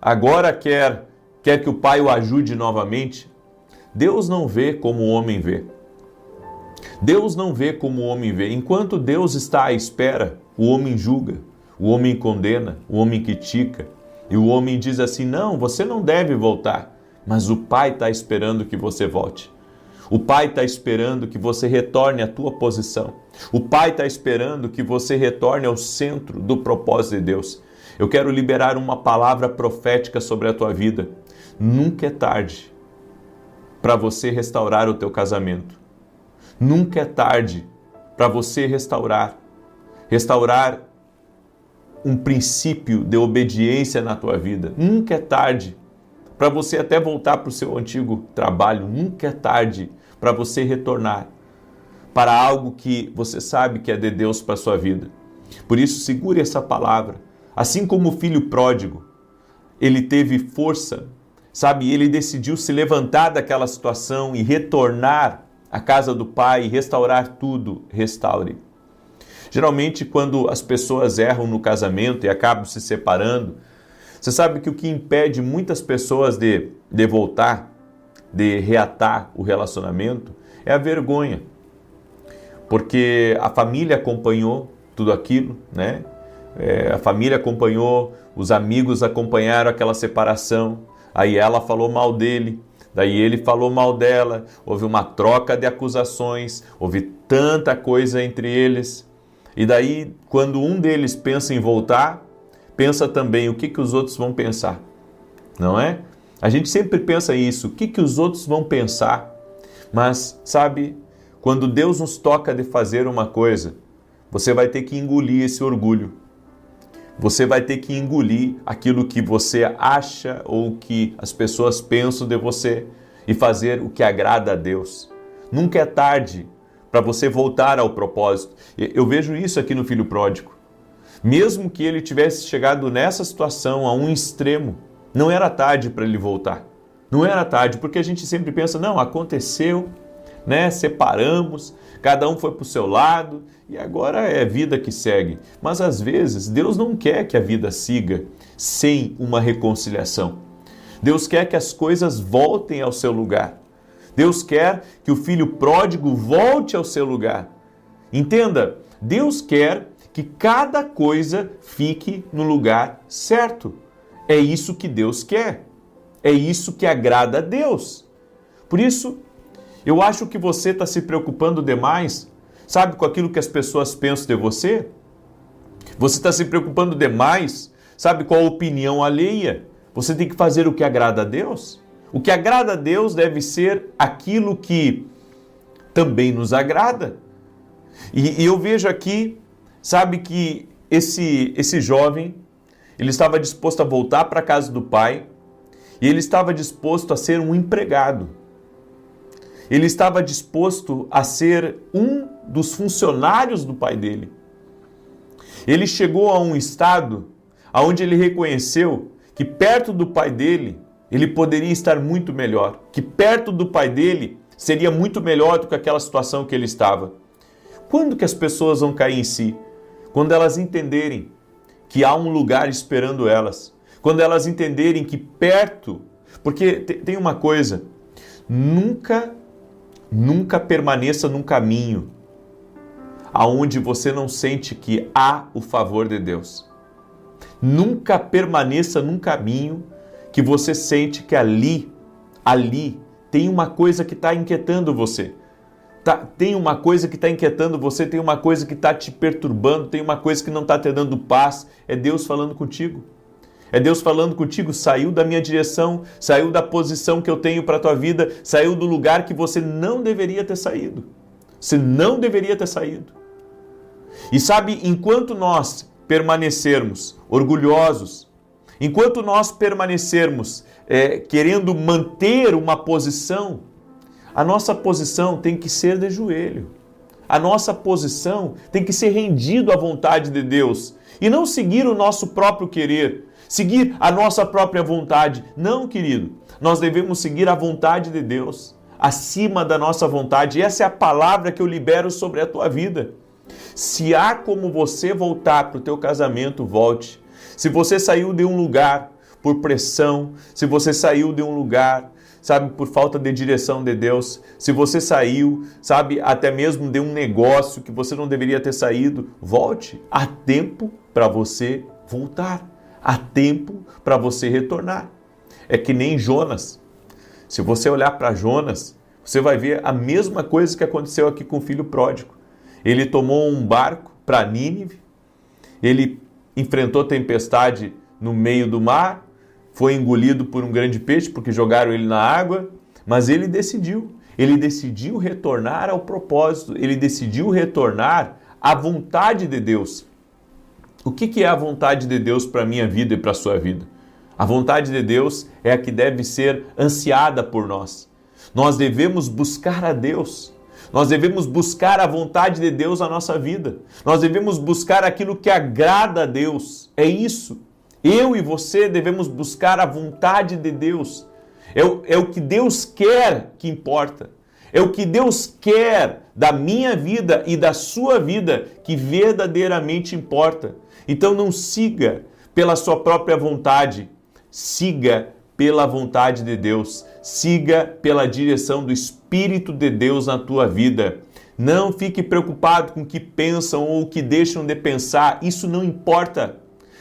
agora quer que o pai o ajude novamente. Deus não vê como o homem vê. Deus não vê como o homem vê. Enquanto Deus está à espera, o homem julga, o homem condena, o homem critica. E o homem diz assim: não, você não deve voltar. Mas o Pai está esperando que você volte. O Pai está esperando que você retorne à tua posição. O Pai está esperando que você retorne ao centro do propósito de Deus. Eu quero liberar uma palavra profética sobre a tua vida. Nunca é tarde para você restaurar o teu casamento. Nunca é tarde para você restaurar um princípio de obediência na tua vida. Nunca é tarde para você até voltar para o seu antigo trabalho. Nunca é tarde para você retornar para algo que você sabe que é de Deus para a sua vida. Por isso, segure essa palavra. Assim como o filho pródigo, ele teve força, sabe? Ele decidiu se levantar daquela situação e retornar à casa do Pai, restaurar tudo, restaure. Geralmente, quando as pessoas erram no casamento e acabam se separando, você sabe que o que impede muitas pessoas de voltar, de reatar o relacionamento, é a vergonha. Porque a família acompanhou tudo aquilo, né? a família acompanhou, os amigos acompanharam aquela separação, aí ela falou mal dele, daí ele falou mal dela, houve uma troca de acusações, houve tanta coisa entre eles, e daí quando um deles pensa em voltar, pensa também o que os outros vão pensar, não é? A gente sempre pensa isso, o que os outros vão pensar, mas sabe, quando Deus nos toca de fazer uma coisa, você vai ter que engolir esse orgulho. Você vai ter que engolir aquilo que você acha ou que as pessoas pensam de você e fazer o que agrada a Deus. Nunca é tarde para você voltar ao propósito. Eu vejo isso aqui no filho pródigo. Mesmo que ele tivesse chegado nessa situação a um extremo, não era tarde para ele voltar. Não era tarde, porque a gente sempre pensa, não, aconteceu, né? Separamos, cada um foi para o seu lado e agora é vida que segue. Mas às vezes Deus não quer que a vida siga sem uma reconciliação. Deus quer que as coisas voltem ao seu lugar. Deus quer que o filho pródigo volte ao seu lugar. Entenda, Deus quer que cada coisa fique no lugar certo. É isso que Deus quer. É isso que agrada a Deus. Por isso, eu acho que você está se preocupando demais, sabe, com aquilo que as pessoas pensam de você? Você está se preocupando demais, sabe, com a opinião alheia? Você tem que fazer o que agrada a Deus? O que agrada a Deus deve ser aquilo que também nos agrada. E eu vejo aqui, sabe, que esse jovem, ele estava disposto a voltar para a casa do pai e ele estava disposto a ser um empregado. Ele estava disposto a ser um dos funcionários do pai dele. Ele chegou a um estado onde ele reconheceu que perto do pai dele, ele poderia estar muito melhor. Que perto do pai dele seria muito melhor do que aquela situação que ele estava. Quando que as pessoas vão cair em si? Quando elas entenderem que há um lugar esperando elas. Quando elas entenderem que perto... Porque tem uma coisa, nunca permaneça num caminho aonde você não sente que há o favor de Deus. Nunca permaneça num caminho que você sente que ali tem uma coisa que está inquietando você. Tem uma coisa que está inquietando você, tem uma coisa que está te perturbando, tem uma coisa que não está te dando paz. É Deus falando contigo. É Deus falando contigo, saiu da minha direção, saiu da posição que eu tenho para a tua vida, saiu do lugar que você não deveria ter saído. Você não deveria ter saído. E sabe, enquanto nós permanecermos orgulhosos, enquanto nós permanecermos querendo manter uma posição, a nossa posição tem que ser de joelho. A nossa posição tem que ser rendido à vontade de Deus e não seguir o nosso próprio querer, seguir a nossa própria vontade. Não, querido, nós devemos seguir a vontade de Deus acima da nossa vontade. E essa é a palavra que eu libero sobre a tua vida. Se há como você voltar para o teu casamento, volte. Se você saiu de um lugar por pressão, se você saiu de um lugar, sabe, por falta de direção de Deus, se você saiu, sabe, até mesmo de um negócio que você não deveria ter saído, volte. Há tempo para você voltar. Há tempo para você retornar. É que nem Jonas. Se você olhar para Jonas, você vai ver a mesma coisa que aconteceu aqui com o filho pródigo. Ele tomou um barco para Nínive, ele enfrentou tempestade no meio do mar, foi engolido por um grande peixe porque jogaram ele na água, mas ele decidiu retornar ao propósito, ele decidiu retornar à vontade de Deus. O que é a vontade de Deus para a minha vida e para a sua vida? A vontade de Deus é a que deve ser ansiada por nós. Nós devemos buscar a Deus. Nós devemos buscar a vontade de Deus na nossa vida. Nós devemos buscar aquilo que agrada a Deus. É isso. Eu e você devemos buscar a vontade de Deus. É o que Deus quer que importa. É o que Deus quer da minha vida e da sua vida que verdadeiramente importa. Então não siga pela sua própria vontade, siga pela vontade de Deus, siga pela direção do Espírito de Deus na tua vida. Não fique preocupado com o que pensam ou o que deixam de pensar. Isso não importa.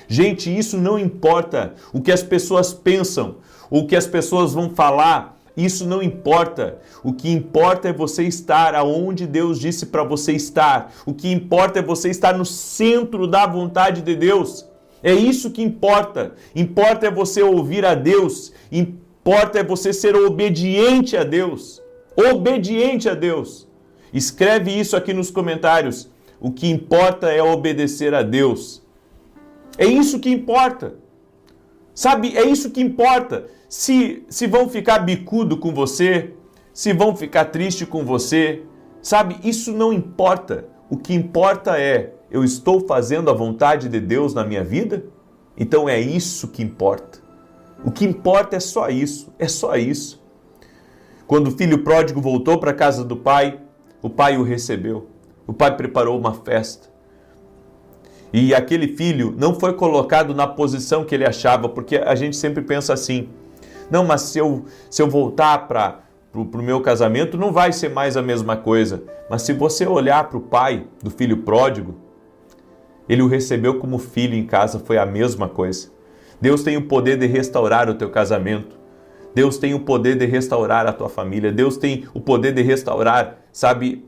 Gente, isso não importa. O que as pessoas pensam, o que as pessoas vão falar, isso não importa. O que importa é você estar aonde Deus disse para você estar. O que importa é você estar no centro da vontade de Deus. É isso que importa. Importa é você ouvir a Deus. Importa é você ser obediente a Deus. Obediente a Deus. Escreve isso aqui nos comentários. O que importa é obedecer a Deus. É isso que importa. Sabe, é isso que importa. Se vão ficar bicudo com você, se vão ficar triste com você, sabe, isso não importa. O que importa é, eu estou fazendo a vontade de Deus na minha vida? Então é isso que importa. O que importa é só isso, é só isso. Quando o filho pródigo voltou para a casa do pai, o pai o recebeu. O pai preparou uma festa. E aquele filho não foi colocado na posição que ele achava, porque a gente sempre pensa assim, não, mas se eu voltar para o meu casamento, não vai ser mais a mesma coisa. Mas se você olhar para o pai do filho pródigo, ele o recebeu como filho em casa, foi a mesma coisa. Deus tem o poder de restaurar o teu casamento. Deus tem o poder de restaurar a tua família. Deus tem o poder de restaurar, sabe,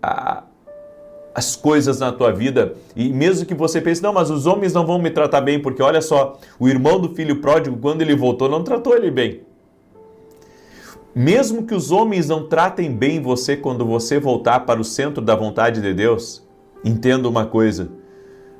as coisas na tua vida. E mesmo que você pense, não, mas os homens não vão me tratar bem, porque olha só, o irmão do filho pródigo, quando ele voltou, não tratou ele bem. Mesmo que os homens não tratem bem você quando você voltar para o centro da vontade de Deus, entenda uma coisa,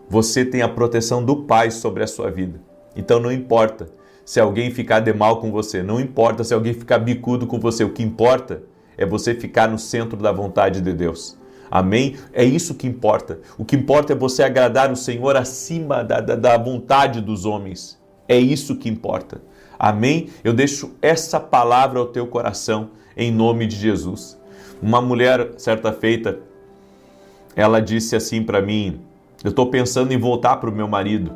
você tem a proteção do Pai sobre a sua vida. Então não importa se alguém ficar de mal com você, não importa se alguém ficar bicudo com você, o que importa é você ficar no centro da vontade de Deus. Amém? É isso que importa. O que importa é você agradar o Senhor acima da vontade dos homens. É isso que importa. Amém? Eu deixo essa palavra ao teu coração, em nome de Jesus. Uma mulher, certa feita, ela disse assim para mim, eu estou pensando em voltar para o meu marido.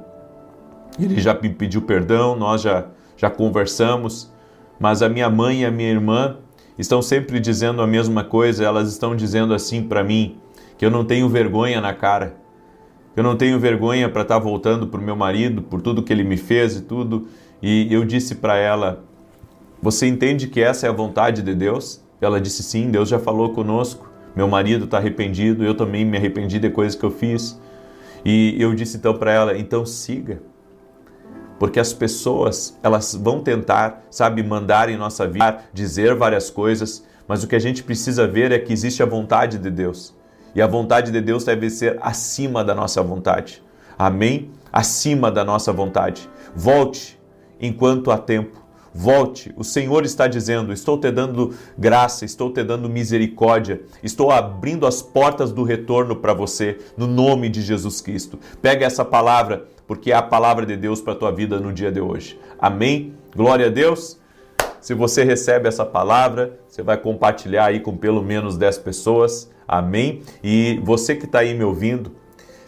Ele já me pediu perdão, nós já conversamos, mas a minha mãe e a minha irmã estão sempre dizendo a mesma coisa, elas estão dizendo assim para mim, que eu não tenho vergonha na cara, eu não tenho vergonha para estar voltando para o meu marido, por tudo que ele me fez e tudo. E eu disse para ela, você entende que essa é a vontade de Deus? Ela disse, sim, Deus já falou conosco, meu marido está arrependido, eu também me arrependi de coisas que eu fiz. E eu disse então para ela, então siga. Porque as pessoas, elas vão tentar, sabe, mandar em nossa vida, dizer várias coisas, mas o que a gente precisa ver é que existe a vontade de Deus. E a vontade de Deus deve ser acima da nossa vontade. Amém? Acima da nossa vontade. Volte enquanto há tempo. Volte. O Senhor está dizendo, estou te dando graça, estou te dando misericórdia, estou abrindo as portas do retorno para você, no nome de Jesus Cristo. Pega essa palavra, porque é a palavra de Deus para a tua vida no dia de hoje. Amém? Glória a Deus. Se você recebe essa palavra, você vai compartilhar aí com pelo menos 10 pessoas. Amém? E você que está aí me ouvindo,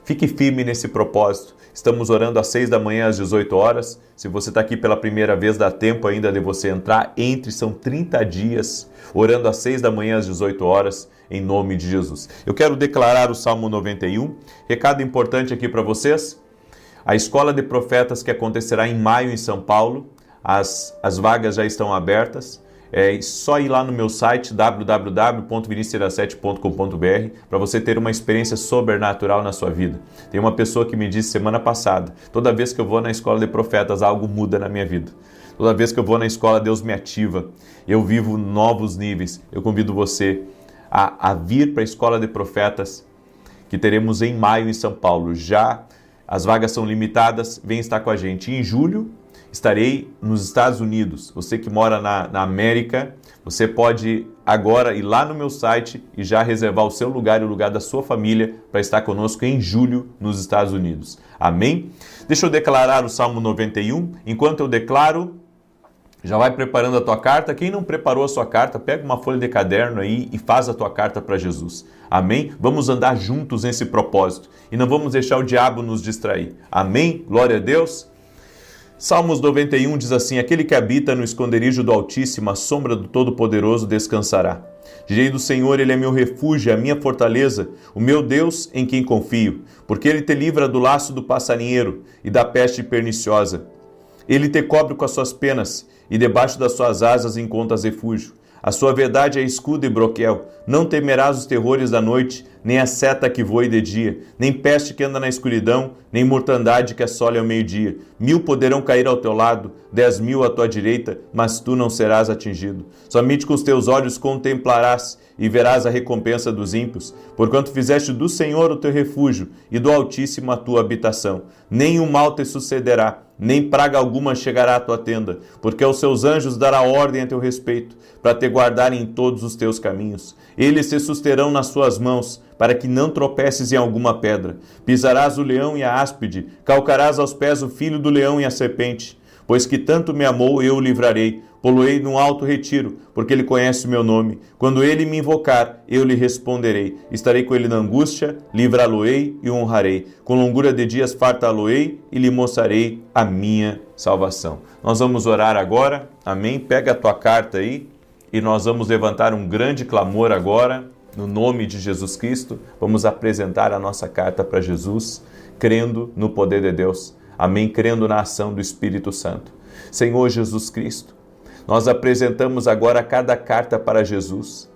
fique firme nesse propósito. Estamos orando às 6 da manhã, às 18 horas. Se você está aqui pela primeira vez, dá tempo ainda de você entrar. Entre, são 30 dias, orando às 6 da manhã, às 18 horas, em nome de Jesus. Eu quero declarar o Salmo 91. Recado importante aqui para vocês. A Escola de Profetas que acontecerá em maio em São Paulo. As vagas já estão abertas. É só ir lá no meu site www.vinicius17.com.br para você ter uma experiência sobrenatural na sua vida. Tem uma pessoa que me disse semana passada, toda vez que eu vou na Escola de Profetas, algo muda na minha vida. Toda vez que eu vou na escola, Deus me ativa. Eu vivo novos níveis. Eu convido você a vir para a Escola de Profetas que teremos em maio em São Paulo. Já as vagas são limitadas, vem estar com a gente. Em julho, estarei nos Estados Unidos. Você que mora na América, você pode agora ir lá no meu site e já reservar o seu lugar e o lugar da sua família para estar conosco em julho nos Estados Unidos. Amém? Deixa eu declarar o Salmo 91. Enquanto eu declaro, já vai preparando a tua carta. Quem não preparou a sua carta, pega uma folha de caderno aí e faz a tua carta para Jesus. Amém? Vamos andar juntos nesse propósito e não vamos deixar o diabo nos distrair. Amém? Glória a Deus. Salmos 91 diz assim: aquele que habita no esconderijo do Altíssimo, à sombra do Todo-Poderoso descansará. Direi do Senhor, ele é meu refúgio, a minha fortaleza, o meu Deus em quem confio, porque ele te livra do laço do passarinheiro e da peste perniciosa. Ele te cobre com as suas penas, e debaixo das suas asas encontras refúgio. A sua verdade é escudo e broquel. Não temerás os terrores da noite, nem a seta que voe de dia, nem peste que anda na escuridão, nem mortandade que assole ao meio-dia. 1000 poderão cair ao teu lado, 10.000 à tua direita, mas tu não serás atingido. Somente com os teus olhos contemplarás e verás a recompensa dos ímpios, porquanto fizeste do Senhor o teu refúgio e do Altíssimo a tua habitação. Nenhum mal te sucederá, nem praga alguma chegará à tua tenda, porque aos seus anjos dará ordem a teu respeito, para te guardarem em todos os teus caminhos. Eles te susterão nas suas mãos, para que não tropeces em alguma pedra. Pisarás o leão e a áspide, calcarás aos pés o filho do leão e a serpente. Pois que tanto me amou, eu o livrarei, pô-lo-ei num alto retiro, porque ele conhece o meu nome. Quando ele me invocar, eu lhe responderei. Estarei com ele na angústia, livrá-lo-ei e o honrarei. Com longura de dias fartá-lo-ei e lhe mostrarei a minha salvação. Nós vamos orar agora, amém? Pega a tua carta aí e nós vamos levantar um grande clamor agora, no nome de Jesus Cristo. Vamos apresentar a nossa carta para Jesus, crendo no poder de Deus. Amém? Crendo na ação do Espírito Santo. Senhor Jesus Cristo, nós apresentamos agora cada carta para Jesus.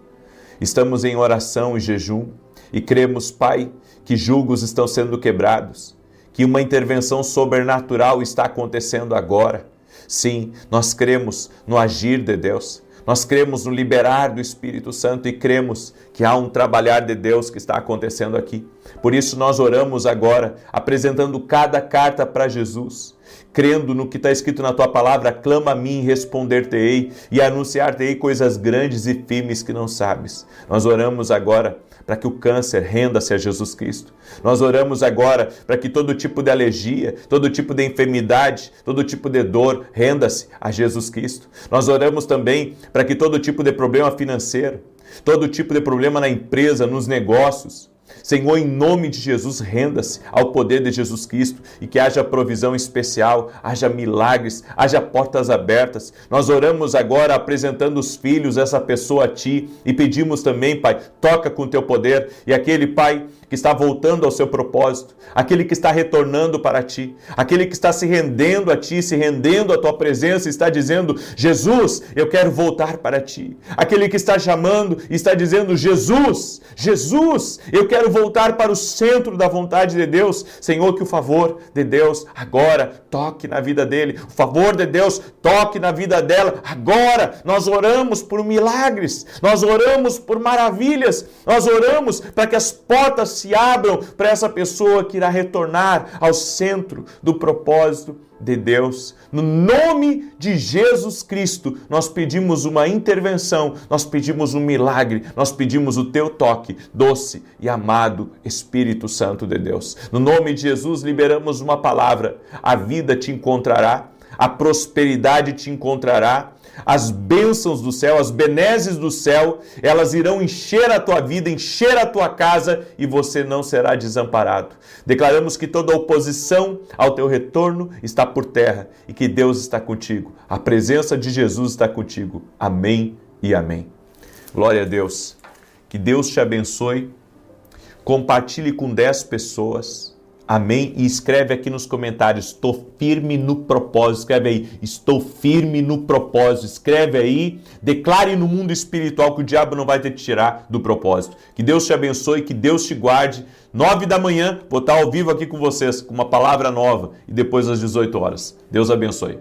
Estamos em oração e jejum e cremos, Pai, que julgos estão sendo quebrados, que uma intervenção sobrenatural está acontecendo agora. Sim, nós cremos no agir de Deus. Nós cremos no liberar do Espírito Santo e cremos que há um trabalhar de Deus que está acontecendo aqui. Por isso nós oramos agora, apresentando cada carta para Jesus, crendo no que está escrito na tua palavra: clama a mim, responder-te-ei e anunciar-te-ei coisas grandes e firmes que não sabes. Nós oramos agora para que o câncer renda-se a Jesus Cristo. Nós oramos agora para que todo tipo de alergia, todo tipo de enfermidade, todo tipo de dor renda-se a Jesus Cristo. Nós oramos também para que todo tipo de problema financeiro, todo tipo de problema na empresa, nos negócios, Senhor, em nome de Jesus, renda-se ao poder de Jesus Cristo e que haja provisão especial, haja milagres, haja portas abertas. Nós oramos agora apresentando os filhos dessa pessoa a Ti e pedimos também, Pai, toca com o Teu poder e aquele, Pai, que está voltando ao seu propósito, aquele que está retornando para Ti, aquele que está se rendendo a Ti, se rendendo à Tua presença, está dizendo: Jesus, eu quero voltar para Ti. Aquele que está chamando e está dizendo: Jesus, Jesus, eu quero voltar para o centro da vontade de Deus. Senhor, que o favor de Deus agora toque na vida dele, o favor de Deus toque na vida dela agora. Nós oramos por milagres, nós oramos por maravilhas, nós oramos para que as portas se abram para essa pessoa que irá retornar ao centro do propósito de Deus. No nome de Jesus Cristo, nós pedimos uma intervenção, nós pedimos um milagre, nós pedimos o Teu toque, doce e amado Espírito Santo de Deus. No nome de Jesus, liberamos uma palavra: a vida te encontrará, a prosperidade te encontrará, as bênçãos do céu, as benesses do céu, elas irão encher a tua vida, encher a tua casa e você não será desamparado. Declaramos que toda oposição ao teu retorno está por terra e que Deus está contigo. A presença de Jesus está contigo. Amém e amém. Glória a Deus. Que Deus te abençoe. Compartilhe com 10 pessoas. Amém? E escreve aqui nos comentários: estou firme no propósito. Escreve aí: estou firme no propósito. Escreve aí, declare no mundo espiritual que o diabo não vai te tirar do propósito. Que Deus te abençoe, que Deus te guarde. 9 da manhã, vou estar ao vivo aqui com vocês, com uma palavra nova. E depois às 18 horas. Deus abençoe.